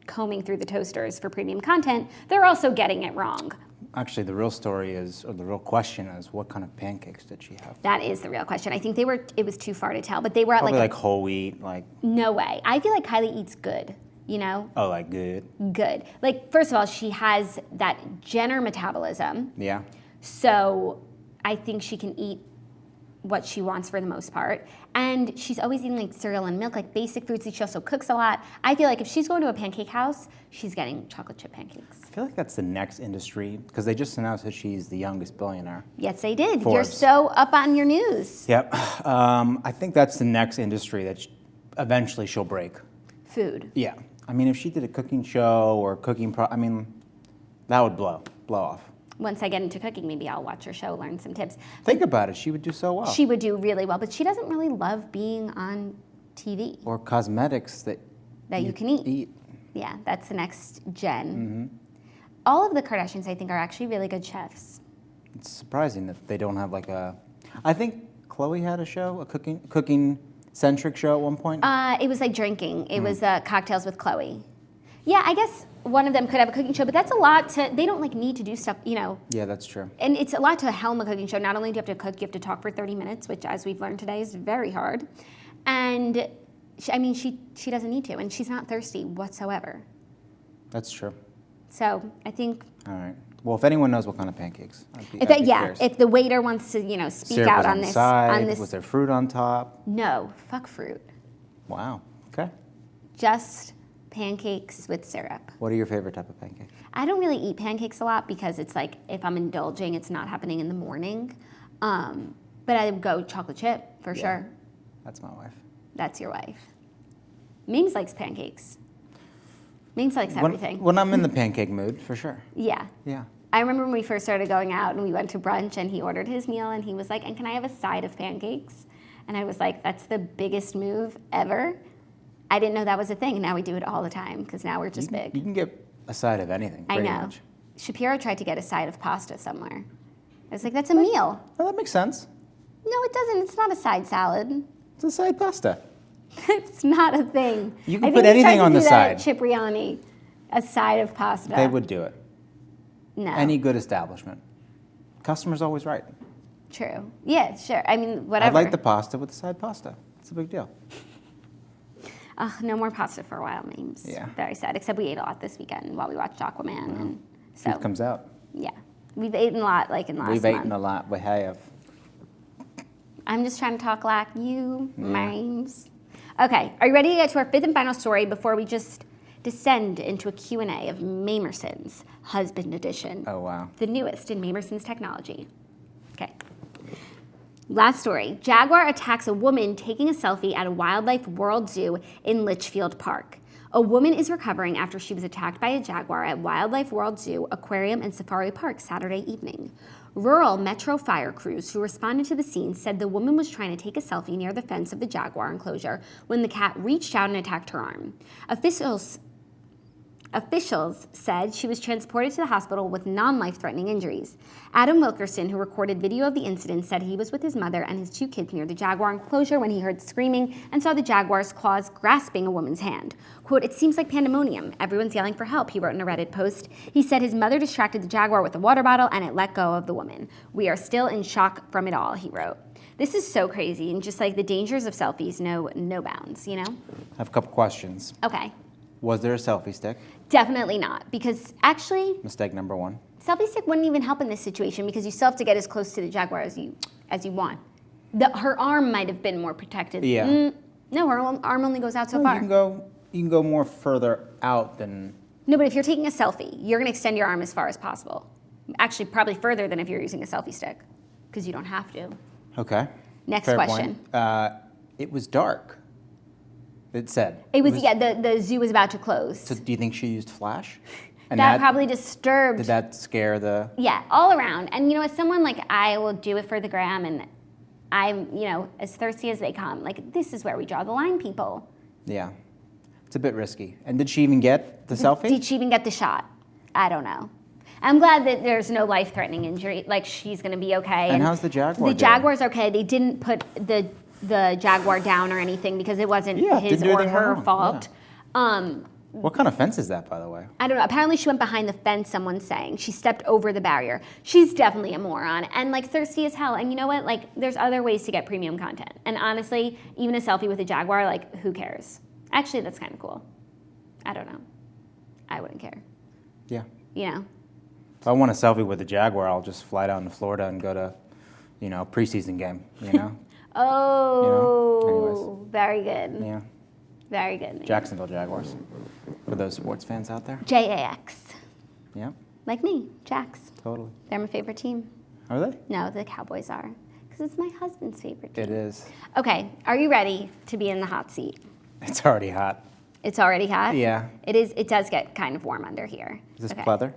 combing through the toasters for premium content, they're also getting it wrong. Actually, the real story is, or the real question is, what kind of pancakes did she have? That is the real question. I think it was too far to tell, but they were at Probably like whole wheat, like. No way. I feel like Kylie eats good, Oh, like good? Good. Like, first of all, she has that Jenner metabolism. Yeah. So I think she can eat what she wants for the most part. And she's always eating like cereal and milk, like basic foods. She also cooks a lot. I feel like if she's going to a pancake house, she's getting chocolate chip pancakes. I feel like that's the next industry, because they just announced that she's the youngest billionaire. Yes, they did. Forbes. You're so up on your news. Yep. I think that's the next industry that eventually she'll break. Food. Yeah. I mean, if she did a cooking show or cooking that would blow off. Once I get into cooking, maybe I'll watch her show, learn some tips. Think about it. She would do so well. She would do really well, but she doesn't really love being on TV. Or cosmetics that you can eat. Yeah, that's the next gen. Mm-hmm. All of the Kardashians, I think, are actually really good chefs. It's surprising that they don't have I think Khloe had a show, a cooking-centric show at one point. It was like drinking. It was Cocktails with Khloe. Yeah, I guess one of them could have a cooking show, but that's a lot they don't need to do stuff, Yeah, that's true. And it's a lot to helm a cooking show. Not only do you have to cook, you have to talk for 30 minutes, which, as we've learned today, is very hard. And, she doesn't need to, and she's not thirsty whatsoever. That's true. So, I think... All right. Well, if anyone knows what kind of pancakes, I'd be curious. If the waiter wants to, speak Syrup out was on the this. Side. Was there fruit on top? No, fuck fruit. Wow. Okay. Just pancakes with syrup. What are your favorite type of pancakes? I don't really eat pancakes a lot because it's like if I'm indulging, it's not happening in the morning. But I would go chocolate chip for sure. That's my wife. That's your wife. Mames likes pancakes. Mames likes everything. When I'm in the pancake mood, for sure. Yeah. Yeah. I remember when we first started going out and we went to brunch and he ordered his meal and he was like, and can I have a side of pancakes? And I was like, that's the biggest move ever. I didn't know that was a thing. Now we do it all the time because now we're just big. You can get a side of anything, pretty much. Shapiro tried to get a side of pasta somewhere. I was like, that's a meal. Well, that makes sense. No, it doesn't. It's not a side salad. It's a side pasta. It's not a thing. You can put anything on the side. Cipriani, a side of pasta. They would do it. No. Any good establishment. Customer's always right. True. Yeah, sure. Whatever. I like the pasta with the side pasta. It's a big deal. No more pasta for a while, Mames. Yeah. Very sad. Except we ate a lot this weekend while we watched Aquaman. Wow. And so Food comes out. Yeah. We've eaten a lot, in last month. We've eaten a lot. We have. I'm just trying to talk like you, Mames. Okay. Are you ready to get to our fifth and final story before we just descend into a Q&A of Mamerson's Husband Edition? Oh, wow. The newest in Mamerson's technology. Okay. Last story. Jaguar attacks a woman taking a selfie at a Wildlife World Zoo in Litchfield Park. A woman is recovering after she was attacked by a jaguar at Wildlife World Zoo, Aquarium, and Safari Park Saturday evening. Rural Metro fire crews who responded to the scene said the woman was trying to take a selfie near the fence of the jaguar enclosure when the cat reached out and attacked her arm. Officials said she was transported to the hospital with non-life-threatening injuries. Adam Wilkerson, who recorded video of the incident, said he was with his mother and his 2 kids near the jaguar enclosure when he heard screaming and saw the jaguar's claws grasping a woman's hand. Quote, "It seems like pandemonium. Everyone's yelling for help," he wrote in a Reddit post. He said his mother distracted the jaguar with a water bottle and it let go of the woman. "We are still in shock from it all," he wrote. This is so crazy, and just like the dangers of selfies know no bounds, I have a couple questions. Okay. Was there a selfie stick? Definitely not, because actually... Mistake number 1. Selfie stick wouldn't even help in this situation because you still have to get as close to the jaguar as you want. Her arm might have been more protected. Yeah. No, her arm only goes out so far. You can go more further out than... No, but if you're taking a selfie, you're going to extend your arm as far as possible. Actually, probably further than if you're using a selfie stick, because you don't have to. Okay. Next Fair question. Point. It was dark. It said. It was yeah, the zoo was about to close. So do you think she used flash? And that probably disturbed. Did that scare the... Yeah, all around. And, as someone, I will do it for the gram, and I'm, as thirsty as they come. This is where we draw the line, people. Yeah. It's a bit risky. And did she even get the selfie? Did she even get the shot? I don't know. I'm glad that there's no life-threatening injury. She's going to be okay. And how's the Jaguar The Jaguar's okay. They didn't put the Jaguar down or anything because it wasn't his or her fault. Yeah. What kind of fence is that, by the way? I don't know. Apparently she went behind the fence, someone's saying. She stepped over the barrier. She's definitely a moron and thirsty as hell. And you know what? There's other ways to get premium content. And honestly, even a selfie with a Jaguar, who cares? Actually, that's kind of cool. I don't know. I wouldn't care. Yeah. If I want a selfie with a Jaguar, I'll just fly down to Florida and go to, preseason game, Oh, very good. Yeah. Very good. Jacksonville Jaguars, for those sports fans out there. JAX. Yeah. Like me, Jax. Totally. They're my favorite team. Are they? No, the Cowboys are. Because it's my husband's favorite team. It is. Okay, are you ready to be in the hot seat? It's already hot. It's already hot? Yeah. It is. It does get kind of warm under here. Is this pleather?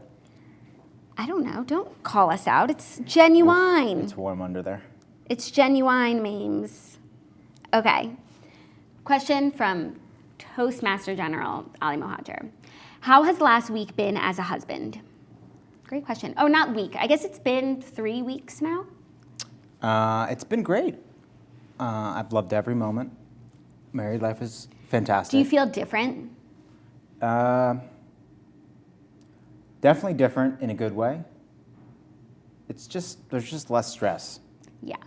I don't know. Don't call us out. It's genuine. It's warm under there. It's genuine, Mames. Okay. Question from Toastmaster General Ali Mohajer. How has last week been as a husband? Great question. Oh, not week. I guess it's been 3 weeks now. It's been great. I've loved every moment. Married life is fantastic. Do you feel different? Definitely different in a good way. There's just less stress. Yeah.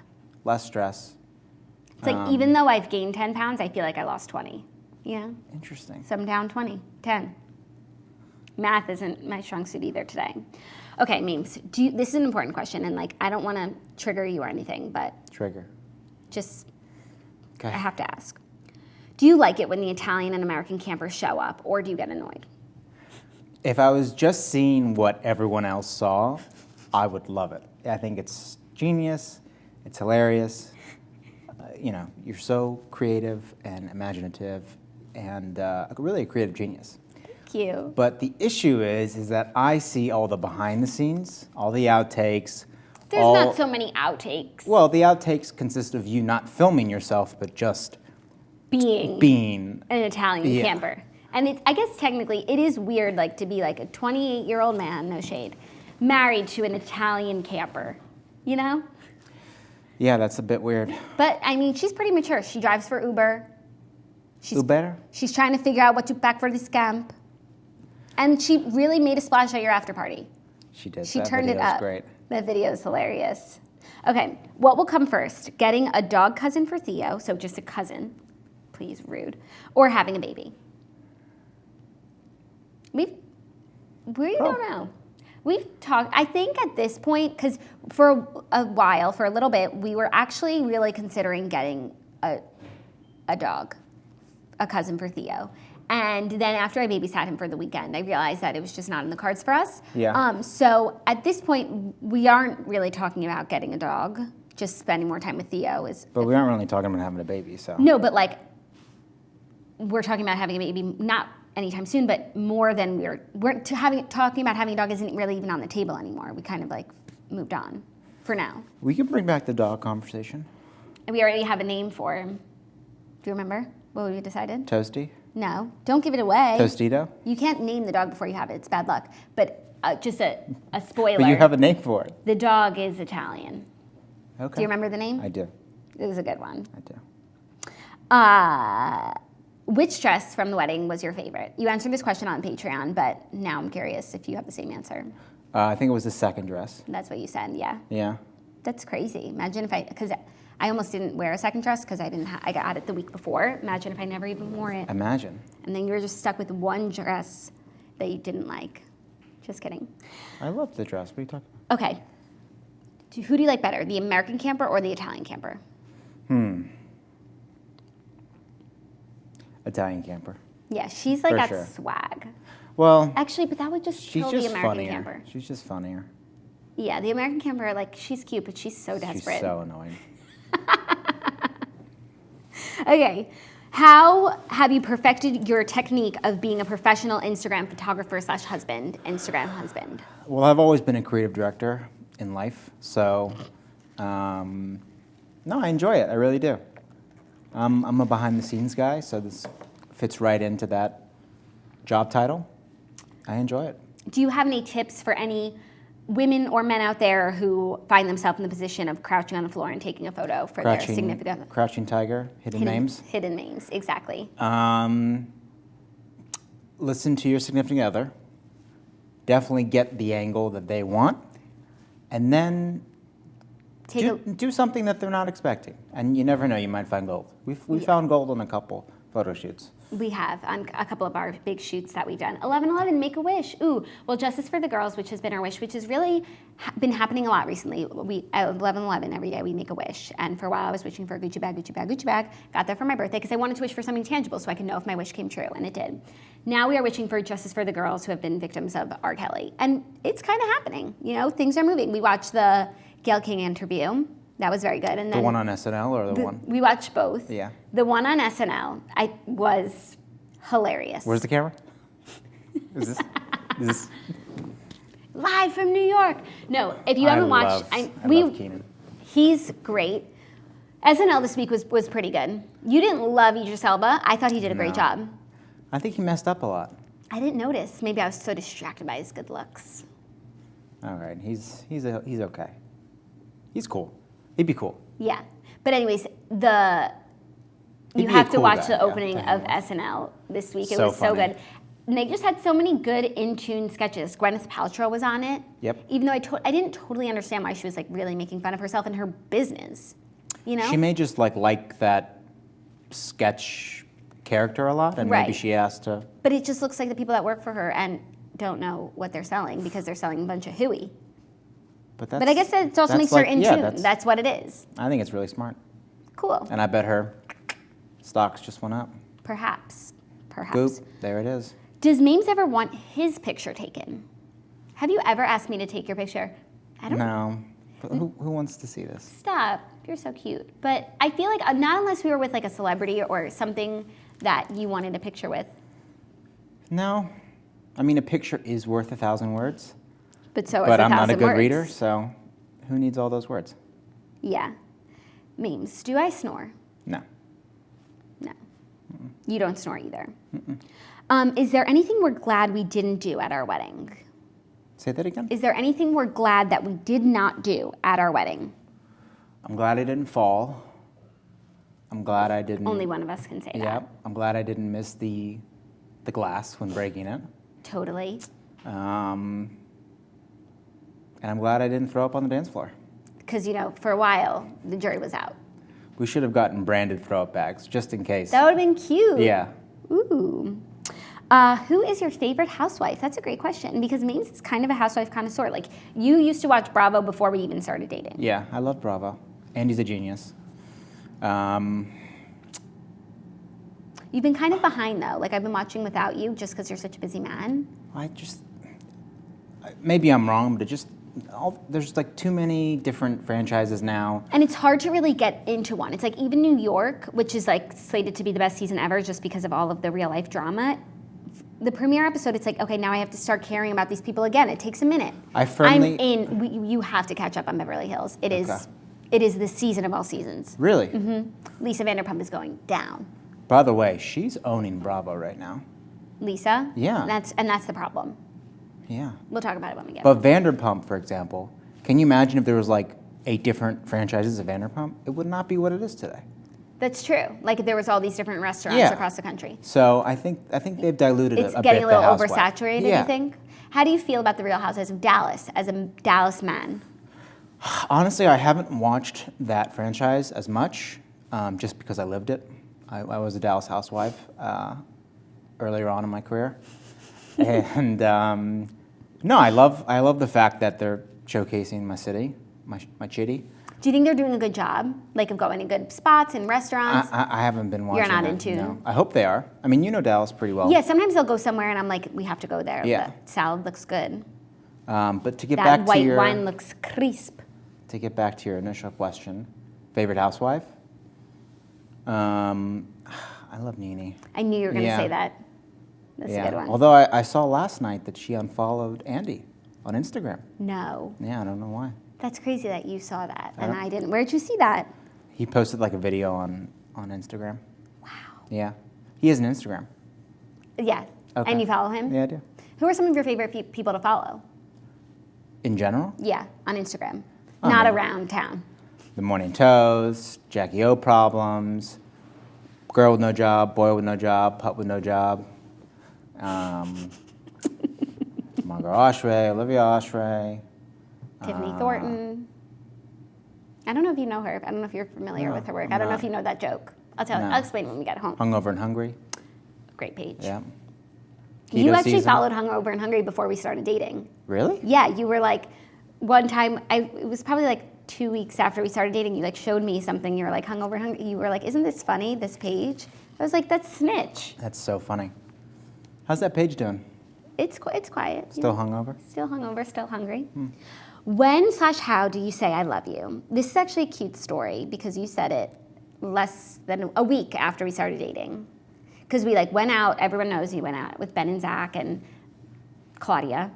Less stress. It's even though I've gained 10 pounds, I feel like I lost 20. Interesting. So I'm down 20, 10. Math isn't my strong suit either today. Okay, Mames, this is an important question, and I don't want to trigger you or anything, but... Trigger. Just, okay. I have to ask. Do you like it when the Italian and American campers show up, or do you get annoyed? If I was just seeing what everyone else saw, I would love it. I think it's genius. It's hilarious. You're so creative and imaginative and really a creative genius. Thank you. But the issue is that I see all the behind the scenes, all the outtakes. There's not so many outtakes. Well, the outtakes consist of you not filming yourself, but just being an Italian camper. And I guess technically it is weird to be a 28-year-old man, no shade, married to an Italian camper, Yeah, that's a bit weird. But, she's pretty mature. She drives for Uber. Uber? She's trying to figure out what to pack for this camp. And she really made a splash at your after party. She did. She that turned it up. Great. That video is hilarious. Okay, what will come first? Getting a dog cousin for Theo, so just a cousin, please, rude, or having a baby? We don't know. We've talked, I think at this point, because for a while, for a little bit, we were actually really considering getting a dog, a cousin for Theo. And then after I babysat him for the weekend, I realized that it was just not in the cards for us. Yeah. So at this point, we aren't really talking about getting a dog, just spending more time with Theo. But we aren't really talking about having a baby, so. No, but we're talking about having a baby, not anytime soon, but more than talking about having a dog isn't really even on the table anymore. We kind of moved on for now. We can bring back the dog conversation. And we already have a name for him. Do you remember what we decided? Toasty? No, don't give it away. Tostito? You can't name the dog before you have it. It's bad luck. But just a spoiler. But you have a name for it. The dog is Italian. Okay. Do you remember the name? I do. It was a good one. I do. Which dress from the wedding was your favorite? You answered this question on Patreon, but now I'm curious if you have the same answer. I think it was the second dress. That's what you said, yeah. Yeah. That's crazy. Imagine if because I almost didn't wear a second dress because I got it the week before. Imagine if I never even wore it. Imagine. And then you were just stuck with one dress that you didn't like. Just kidding. I love the dress. What are you talking about? Okay. Who do you like better, the American camper or the Italian camper? Italian camper. Yeah, she's For got sure. swag. Well, Actually, but that would just kill the American camper. She's just funnier. Yeah, the American camper, like, she's cute, but she's so desperate. She's so annoying. Okay. How have you perfected your technique of being a professional Instagram photographer / husband, Instagram husband? Well, I've always been a creative director in life, so no, I enjoy it. I really do. I'm a behind-the-scenes guy, so this fits right into that job title. I enjoy it. Do you have any tips for any women or men out there who find themselves in the position of crouching on the floor and taking a photo for their significant... Crouching tiger, hidden Mames. Hidden Mames, exactly. Listen to your significant other. Definitely get the angle that they want. And then do something that they're not expecting. And you never know, you might find gold. We found gold on a couple photo shoots. We have on a couple of our big shoots that we've done. 11/11, make a wish. Ooh, well, Justice for the Girls, which has been our wish, which has really been happening a lot recently. We at 11/11 every day we make a wish, and for a while I was wishing for a Gucci bag, Gucci bag, Gucci bag. Got that for my birthday because I wanted to wish for something tangible so I could know if my wish came true, and it did. Now we are wishing for justice for the girls who have been victims of R. Kelly, and it's kind of happening. You know, things are moving. We watched the Gayle King interview. That was very good. And then the one on SNL or the one? We watched both. Yeah. The one on SNL was hilarious. Where's the camera? Is this? Live from New York. No, if you haven't watched, I love Keenan. He's great. SNL this week was pretty good. You didn't love Idris Elba. I thought he did a great job. I think he messed up a lot. I didn't notice. Maybe I was so distracted by his good looks. All right, he's okay. He's cool. He'd be cool. Yeah, but anyways, you have to watch the opening of SNL this week. It was so good. And they just had so many good in-tune sketches. Gwyneth Paltrow was on it. Yep. Even though I didn't totally understand why she was like really making fun of herself and her business. You know? She may just like that sketch character a lot, and maybe she has to. But it just looks like the people that work for her and don't know what they're selling because they're selling a bunch of hooey. But I guess it also makes her in tune. That's what it is. I think it's really smart. Cool. And I bet her stocks just went up. Perhaps. Boop, there it is. Does Mames ever want his picture taken? Have you ever asked me to take your picture? I don't know. No. But who wants to see this? Stop. You're so cute. But I feel like not unless we were with like a celebrity or something that you wanted a picture with. No. I mean, a picture is worth 1,000 words. But so is 1,000 words. But I'm not a good reader, so who needs all those words? Yeah. Mames, do I snore? No. No. Mm-mm. You don't snore either. Is there anything we're glad we didn't do at our wedding? Say that again? Is there anything we're glad that we did not do at our wedding? I'm glad I didn't fall. I'm glad I didn't... Only one of us can say that. Yep. I'm glad I didn't miss the glass when breaking it. Totally. And I'm glad I didn't throw up on the dance floor. Because, for a while, the jury was out. We should have gotten branded throw-up bags, just in case. That would have been cute. Yeah. Ooh. Who is your favorite housewife? That's a great question, because Mames is kind of a housewife connoisseur. Like, you used to watch Bravo before we even started dating. Yeah, I love Bravo. Andy's a genius. You've been kind of behind, though. Like, I've been watching without you just because you're such a busy man. Maybe I'm wrong, but there's like too many different franchises now. And it's hard to really get into one. It's like even New York, which is like slated to be the best season ever just because of all of the real life drama. The premiere episode, it's like, okay, now I have to start caring about these people again. It takes a minute. I'm in. You have to catch up on Beverly Hills. It is the season of all seasons. Really? Mm-hmm. Lisa Vanderpump is going down. By the way, she's owning Bravo right now. Lisa? Yeah. That's the problem. Yeah. We'll talk about it when we get But Vanderpump, for example, can you imagine if there was like 8 different franchises of Vanderpump? It would not be what it is today. That's true. Like if there was all these different restaurants across the country. So I think they've diluted it a bit. It's getting a little oversaturated, oversaturated, you think? How do you feel about the Real Housewives of Dallas as a Dallas man? Honestly, I haven't watched that franchise as much, just because I lived it. I was a Dallas housewife earlier on in my career. And no, I love the fact that they're showcasing my city, my chitty. Do you think they're doing a good job, like of going to good spots and restaurants? I haven't been watching. You're not in tune. No. I hope they are. I mean, you know Dallas pretty well. Yeah, sometimes they'll go somewhere and I'm like, we have to go there. Yeah. The salad looks good. But to get That back to white your wine looks crisp. to get back to your initial question, favorite housewife? I love Nene. I knew you were going to Yeah. say that. That's a good one. Although I saw last night that she unfollowed Andy on Instagram. No. Yeah, I don't know why. That's crazy that you saw that and Yep. I didn't. Where'd you see that? He posted like a video on Instagram. Wow. Yeah. He has an Instagram. Yeah. Okay. And you follow him? Yeah, I do. Who are some of your favorite people to follow? In general? Yeah, on Instagram. Oh, Not man. around town. The Morning Toast, Jackie O Problems, Girl with No Job, Boy with No Job, Pup with No Job, Margot Oshry, Olivia Oshry. Tiffany Thornton. I don't know if you know her. I don't know if you're familiar No, with her work. I'm I don't know not. if you know that joke. I'll tell you. No. I'll explain when we get home. Hungover and Hungry. Great page. Yeah. You Keto actually season. followed Hungover and Hungry before we started dating. Really? Yeah, you were like, one time, it was probably like 2 weeks after we started dating, you like showed me something, you were like, Hungover and Hungry, you were like, isn't this funny, this page? I was like, that's snitch. That's so funny. How's that page doing? It's quiet. you Still know. hungover? Still hungover, still hungry. When/how do you say I love you? This is actually a cute story because you said it less than a week after we started dating. Because we like went out, everyone knows you went out with Ben and Zach and Claudia.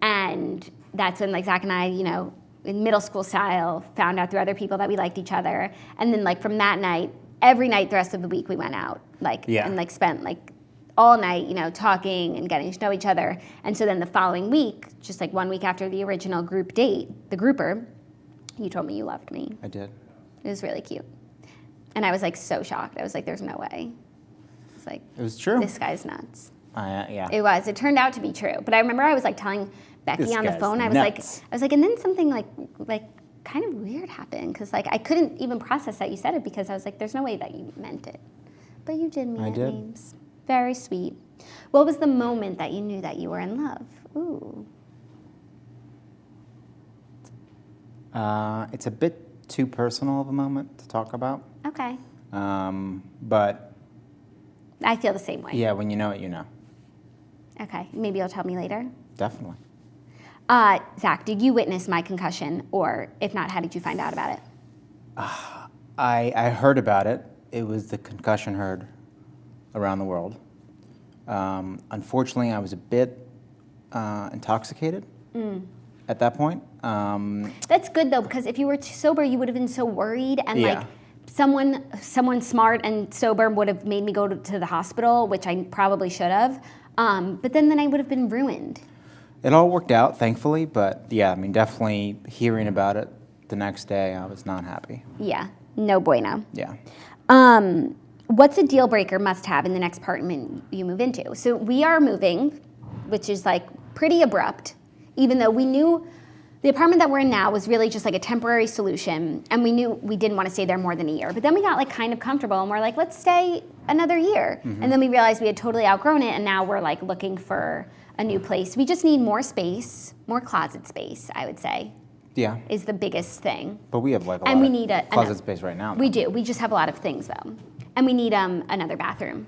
And that's when like Zach and I, you know, in middle school style, found out through other people that we liked each other. And then like from that night, every night the rest of the week we went out. Like and like spent like all night, you know, talking and getting to know each other. And so then the following week, just like 1 week after the original group date, the grouper, you told me you loved me. I did. It was really cute. And I was like so shocked. I was like, there's no way. It's like, It was true. this guy's nuts. Yeah. It was. It turned out to be true. But I remember I was like telling Becky This on the guy's phone, I was nuts. like, and then something like kind of weird happened because like I couldn't even process that you said it because I was like, there's no way that you meant it. But you did mean I it, did. Mames. Very sweet. What was the moment that you knew that you were in love? Ooh. It's a bit too personal of a moment to talk about. Okay. But I feel the same way. yeah, when you know it, you know. Okay. Maybe you'll tell me later. Definitely. Zach, did you witness my concussion? Or if not, how did you find out about it? I heard about it. It was the concussion heard around the world. Unfortunately, I was a bit intoxicated at that point. That's good though, because if you were sober, you would have been so worried, and Yeah. like someone smart and sober would have made me go to the hospital, which I probably should have. But then I would have been ruined. It all worked out, thankfully, but yeah, I mean, definitely hearing about it the next day, I was not happy. Yeah, no bueno. Yeah. What's a deal breaker must have in the next apartment you move into? So we are moving, which is like pretty abrupt, even though we knew the apartment that we're in now was really just like a temporary solution, and we knew we didn't want to stay there more than a year. But then we got like kind of comfortable, and we're like, let's stay another year. And then we realized we had totally outgrown it, and now we're like looking for a new place. We just need more space, more closet space, I would say, Yeah. is the biggest thing. But we have like a And lot we of need a closet space right now. We though. do. We just have a lot of things though, and we need another bathroom.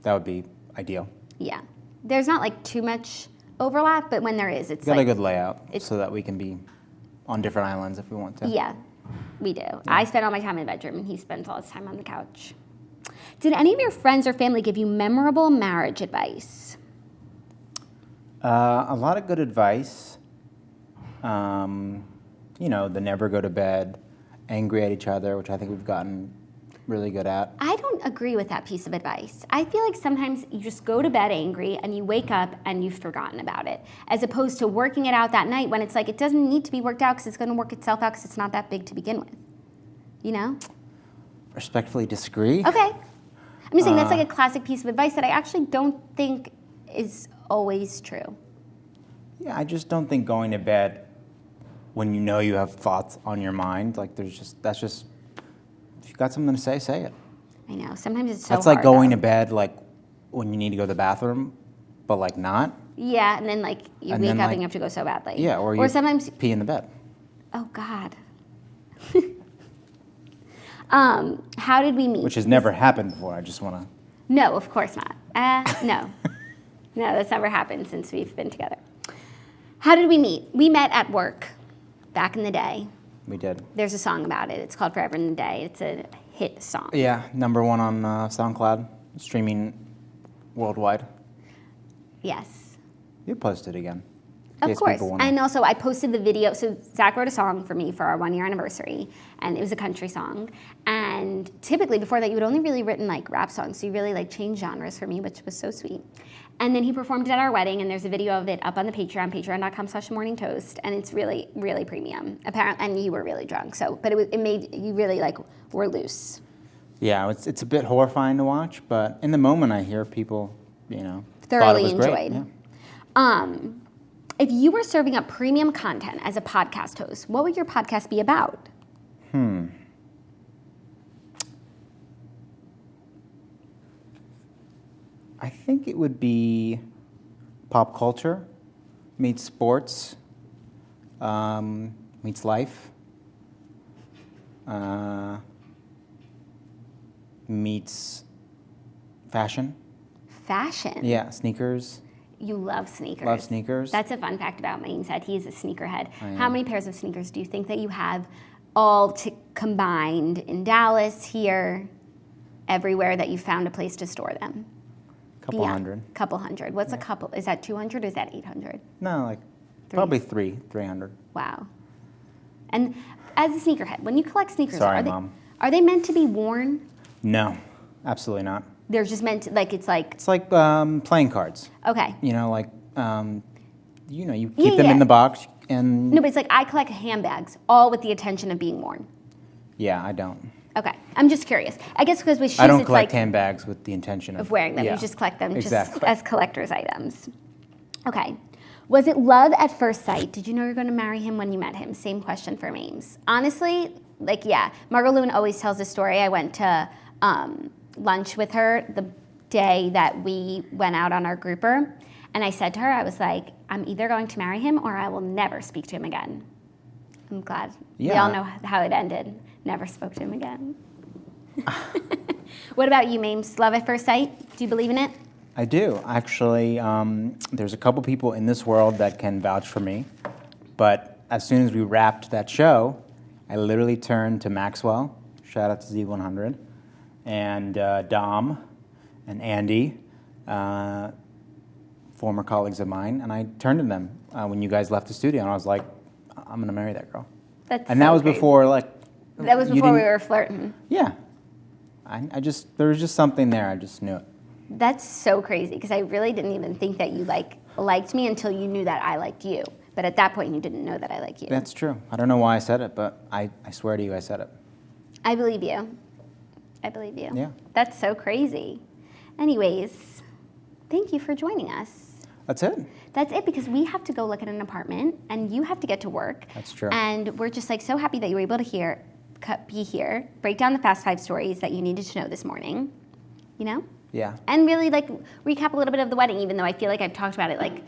That would be ideal. Yeah, there's not like too much overlap, but when there is, it's Got like a good layout it's- so that we can be on different islands if we want to. yeah, we do. I spend all my time in the bedroom, and he spends all his time on the couch. Did any of your friends or family give you memorable marriage advice? A lot of good advice. You know, the never go to bed, angry at each other, which I think we've gotten really good at. I don't agree with that piece of advice. I feel like sometimes you just go to bed angry and you wake up and you've forgotten about it, as opposed to working it out that night when it's like it doesn't need to be worked out because it's going to work itself out because it's not that big to begin with. You know? Respectfully disagree. Okay. I'm just saying that's like a classic piece of advice that I actually don't think is always true. Yeah, I just don't think going to bed when you know you have thoughts on your mind, like that's just, if you've got something to say it. I know. Sometimes it's so That's like hard, going though. to bed like when you need to go to the bathroom, but like not. Yeah, and then like you And wake then, up like- and you have to go so badly. Yeah, or you sometimes. pee in the bed. Oh God. How did we meet? Which has never happened before. I just want to. No, of course not. No, no, that's never happened since we've been together. How did we meet? We met at work back in the day. We did. There's a song about it. It's called Forever in the Day. It's a hit song. Yeah, #1 on SoundCloud, streaming worldwide. Yes. You post it again. Of course. And also I posted the video. So Zach wrote a song for me for our 1-year anniversary, and it was a country song. And typically before that, you had only really written like rap songs. So you really like changed genres for me, which was so sweet. And then he performed it at our wedding, and there's a video of it up on the Patreon, patreon.com/morningtoast, and it's really, really premium. Apparently, and you were really drunk, so, but it made you really like were loose. Yeah, it's a bit horrifying to watch, but in the moment I hear people, you know, thoroughly thought it was great. enjoyed. Yeah. If you were serving up premium content as a podcast host, what would your podcast be about? I think it would be pop culture meets sports, meets life, meets fashion. Fashion? Yeah, sneakers. You love sneakers. Love sneakers. That's a fun fact about Mames that he's a sneakerhead. I am. How many pairs of sneakers do you think that you have all combined in Dallas, here, everywhere that you found a place to store them? Couple hundred. Couple hundred. What's a couple? Is that 200 or is that 800? No, like probably 300. Wow. And as a sneakerhead, when you collect sneakers, Sorry, Mom. Are they meant to be worn? No, absolutely not. They're just meant to, like, it's like... It's like playing cards. Okay. You know, like, you keep them in the box and... No, but it's like I collect handbags, all with the intention of being worn. Yeah, I don't. Okay, I'm just curious. I guess because with shoes, I don't it's collect like handbags with the intention of wearing them. Yeah, You just collect them exactly. just as collector's items. Okay. Was it love at first sight? Did you know you were going to marry him when you met him? Same question for Mames. Honestly, like, yeah. Margot Lewin always tells this story. I went to lunch with her the day that we went out on our grouper, and I said to her, I was like, I'm either going to marry him or I will never speak to him again. I'm glad. Yeah. We all know how it ended. Never spoke to him again. What about you, Mames? Love at first sight? Do you believe in it? I do. Actually, there's a couple people in this world that can vouch for me. But as soon as we wrapped that show, I literally turned to Maxwell, shout out to Z100, and Dom and Andy, former colleagues of mine, and I turned to them when you guys left the studio, and I was like, I'm going to marry that girl. And that was crazy. before, like... That was before we were flirting. Yeah. There was just something there. I just knew it. That's so crazy because I really didn't even think that you liked me until you knew that I liked you. But at that point, you didn't know that I liked you. That's true. I don't know why I said it, but I swear to you I said it. I believe you. I believe you. Yeah. That's so crazy. Anyways, thank you for joining us. That's it. That's it, because we have to go look at an apartment, and you have to get to work. That's true. And we're just so happy that you were able to be here, break down the fast 5 stories that you needed to know this morning, you know? Yeah. And really recap a little bit of the wedding, even though I feel like I've talked about it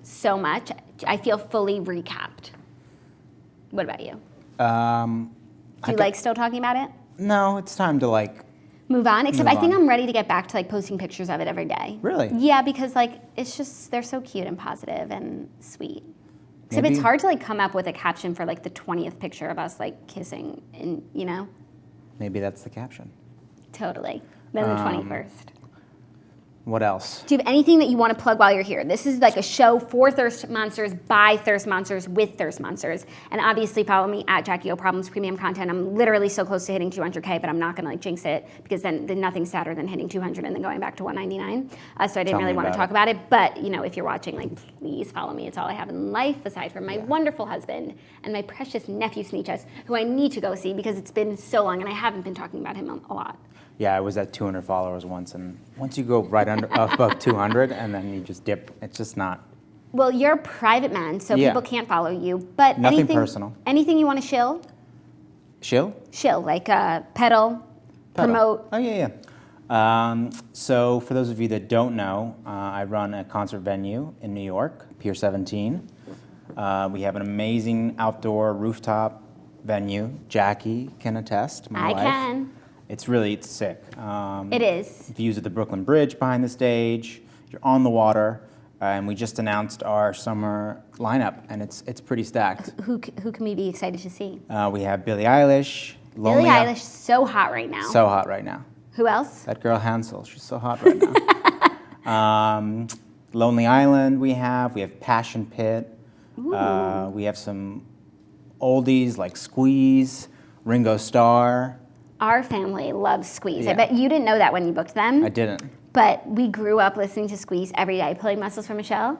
so much. I feel fully recapped. What about you? Do you like still talking about it? No, it's time to move on. Except Move I think on. I'm ready to get back to posting pictures of it every day. Really? Yeah, because it's just they're so cute and positive and sweet. Except Maybe- it's hard to come up with a caption for the 20th picture of us kissing, and Maybe that's the caption. totally. Then the 21st. What else? Do you have anything that you want to plug while you're here? This is a show for Thirst Monsters, by Thirst Monsters, with Thirst Monsters. And obviously follow me at Jackie O Problems Premium Content. I'm literally so close to hitting 200K, but I'm not going to jinx it, because then nothing's sadder than hitting 200 and then going back to 199. So I didn't really want to talk about it. But if you're watching, please follow me. It's all I have in life, aside from my wonderful husband and my precious nephew Sneeches, who I need to go see because it's been so long and I haven't been talking about him a lot. Yeah, I was at 200 followers once, and once you go right above 200, and then you just dip, it's just not. Well, you're a private man, so Yeah. people can't follow you. But Nothing personal. Anything you want to shill? Shill? Shill, pedal, promote. Oh, yeah. So for those of you that don't know, I run a concert venue in New York, Pier 17. We have an amazing outdoor rooftop venue. Jackie can attest, my wife. I can. It's sick. It is. Views of the Brooklyn Bridge behind the stage. You're on the water. And we just announced our summer lineup, and it's pretty stacked. Who can we be excited to see? We have Billie Eilish. Billie Eilish, so hot right now. So hot right now. Who else? That girl Hansel, she's so hot right now. Lonely Island we have Passion Pit. We have some oldies like Squeeze, Ringo Starr. Our family loves Squeeze. Yeah. I bet you didn't know that when you booked them. I didn't. But we grew up listening to Squeeze every day, pulling muscles for Michele.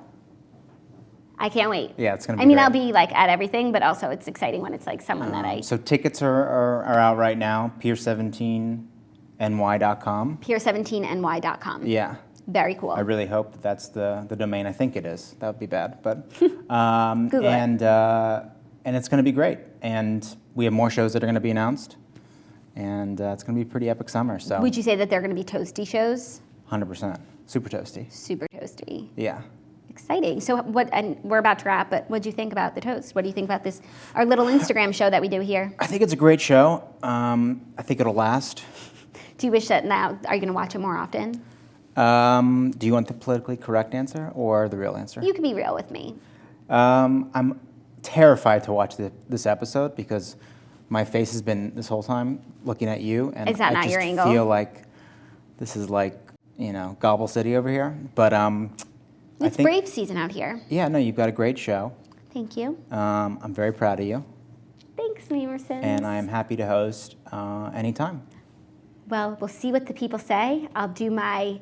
I can't wait. Yeah, it's going to be great. I'll be like at everything, but also it's exciting when it's like someone that I... So tickets are out right now, pier17ny.com. Pier17ny.com. Yeah. Very cool. I really hope that's the domain. I think it is. That would be bad, but Google it. And it's going to be great. And we have more shows that are going to be announced, and it's going to be a pretty epic summer. So would you say that they're going to be toasty shows? 100%. Super toasty. Super toasty. Yeah. Exciting. So and we're about to wrap, but what do you think about the toast? What do you think about this, our little Instagram show that we do here? I think it's a great show. I think it'll last. Do you wish that now, are you going to watch it more often? Do you want the politically correct answer or the real answer? You can be real with me. I'm terrified to watch this episode because my face has been this whole time looking at you, and is that not your angle? I feel like this is like, Gobble City over here. But it's brave season out here. Yeah, no, you've got a great show. Thank you. I'm very proud of you. Thanks, Mamerson. And I am happy to host anytime. Well, we'll see what the people say. I'll do my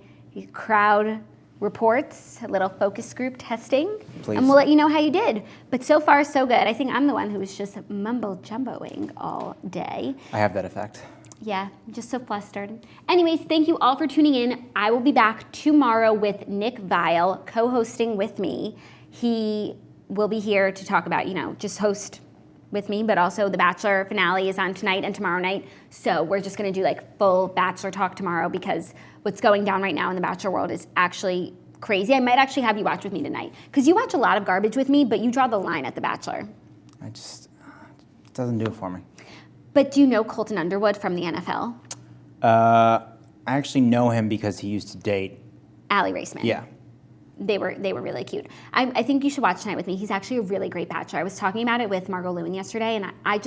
crowd reports, a little focus group testing. Please. And we'll let you know how you did. But so far, so good. I think I'm the one who was just mumbo-jumboing all day. I have that effect. Yeah, I'm just so flustered. Anyways, thank you all for tuning in. I will be back tomorrow with Nick Viall co-hosting with me. He will be here to talk about, just host with me, but also The Bachelor finale is on tonight and tomorrow night. So we're just going to do like full Bachelor talk tomorrow because what's going down right now in the Bachelor world is actually crazy. I might actually have you watch with me tonight because you watch a lot of garbage with me, but you draw the line at The Bachelor. It doesn't do it for me. But do you know Colton Underwood from the NFL? I actually know him because he used to date Allie Raceman. Yeah. They were really cute. I think you should watch tonight with me. He's actually a really great bachelor. I was talking about it with Margot Lewin yesterday, and I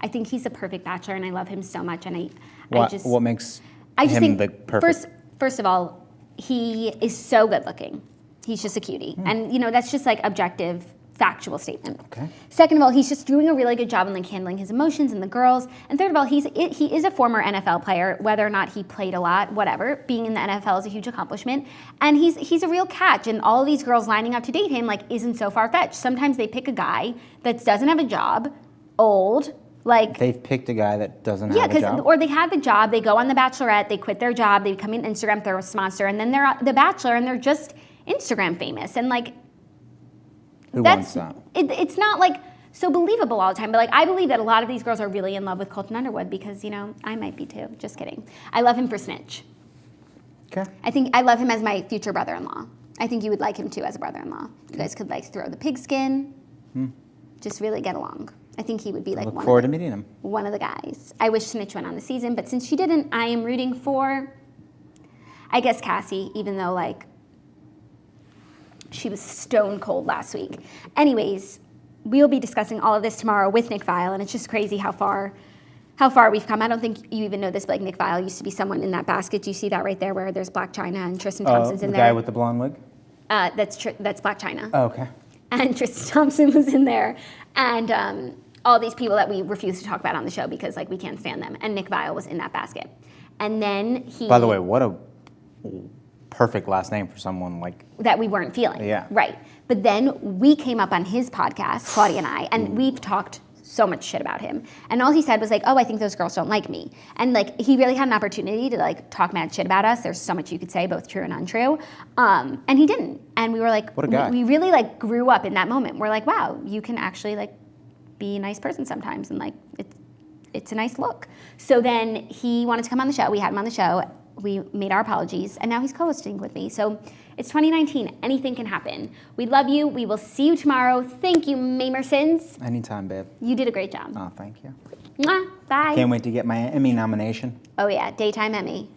think he's a perfect bachelor, and I love him so much. And what makes him the perfect? First of all, he is so good looking. He's just a cutie, and that's just like objective, factual statement. Okay. Second of all, he's just doing a really good job in like handling his emotions and the girls. And third of all, he is a former NFL player, whether or not he played a lot, whatever. Being in the NFL is a huge accomplishment. And he's a real catch. And all of these girls lining up to date him like isn't so far-fetched. Sometimes they pick a guy that doesn't have a job, old, like... They've picked a guy that doesn't have a job? Or they have a job, they go on The Bachelorette, they quit their job, they become an Instagram thirst monster, and then they're The Bachelor and they're just Instagram famous. And like... Who wants that? It's not like so believable all the time, but like I believe that a lot of these girls are really in love with Colton Underwood because I might be too. Just kidding. I love him for Snitch. Okay. I think I love him as my future brother-in-law. I think you would like him too as a brother-in-law. You guys could like throw the pigskin. Just really get along. I think he would be like Look forward to meeting him. One of the guys. I wish Snitch went on the season, but since she didn't, I am rooting for, I guess, Cassie, even though like she was stone cold last week. Anyways, we'll be discussing all of this tomorrow with Nick Viall, and it's just crazy how far we've come. I don't think you even know this, but like Nick Viall used to be someone in that basket. Do you see that right there where there's Black China and Tristan Thompson's in there? The guy with the blonde wig? That's Black China. Oh, okay. And Tristan Thompson was in there. And all these people that we refuse to talk about on the show because like we can't stand them. And Nick Viall was in that basket. And then he... By the way, what a perfect last name for someone like... That we weren't feeling. Yeah. Right. But then we came up on his podcast, Claudia and I, and we've talked so much shit about him. And all he said was like, oh, I think those girls don't like me. And like, he really had an opportunity to like talk mad shit about us. There's so much you could say, both true and untrue. And he didn't. And we were like, what a guy. We really like grew up in that moment. We're like, wow, you can actually like be a nice person sometimes. And like, it's a nice look. So then he wanted to come on the show. We had him on the show. We made our apologies, and now he's co-hosting with me. So it's 2019. Anything can happen. We love you. We will see you tomorrow. Thank you, Mamersons. Anytime, babe. You did a great job. Oh, thank you. Mwah. Bye. Can't wait to get my Emmy nomination. Oh, yeah. Daytime Emmy.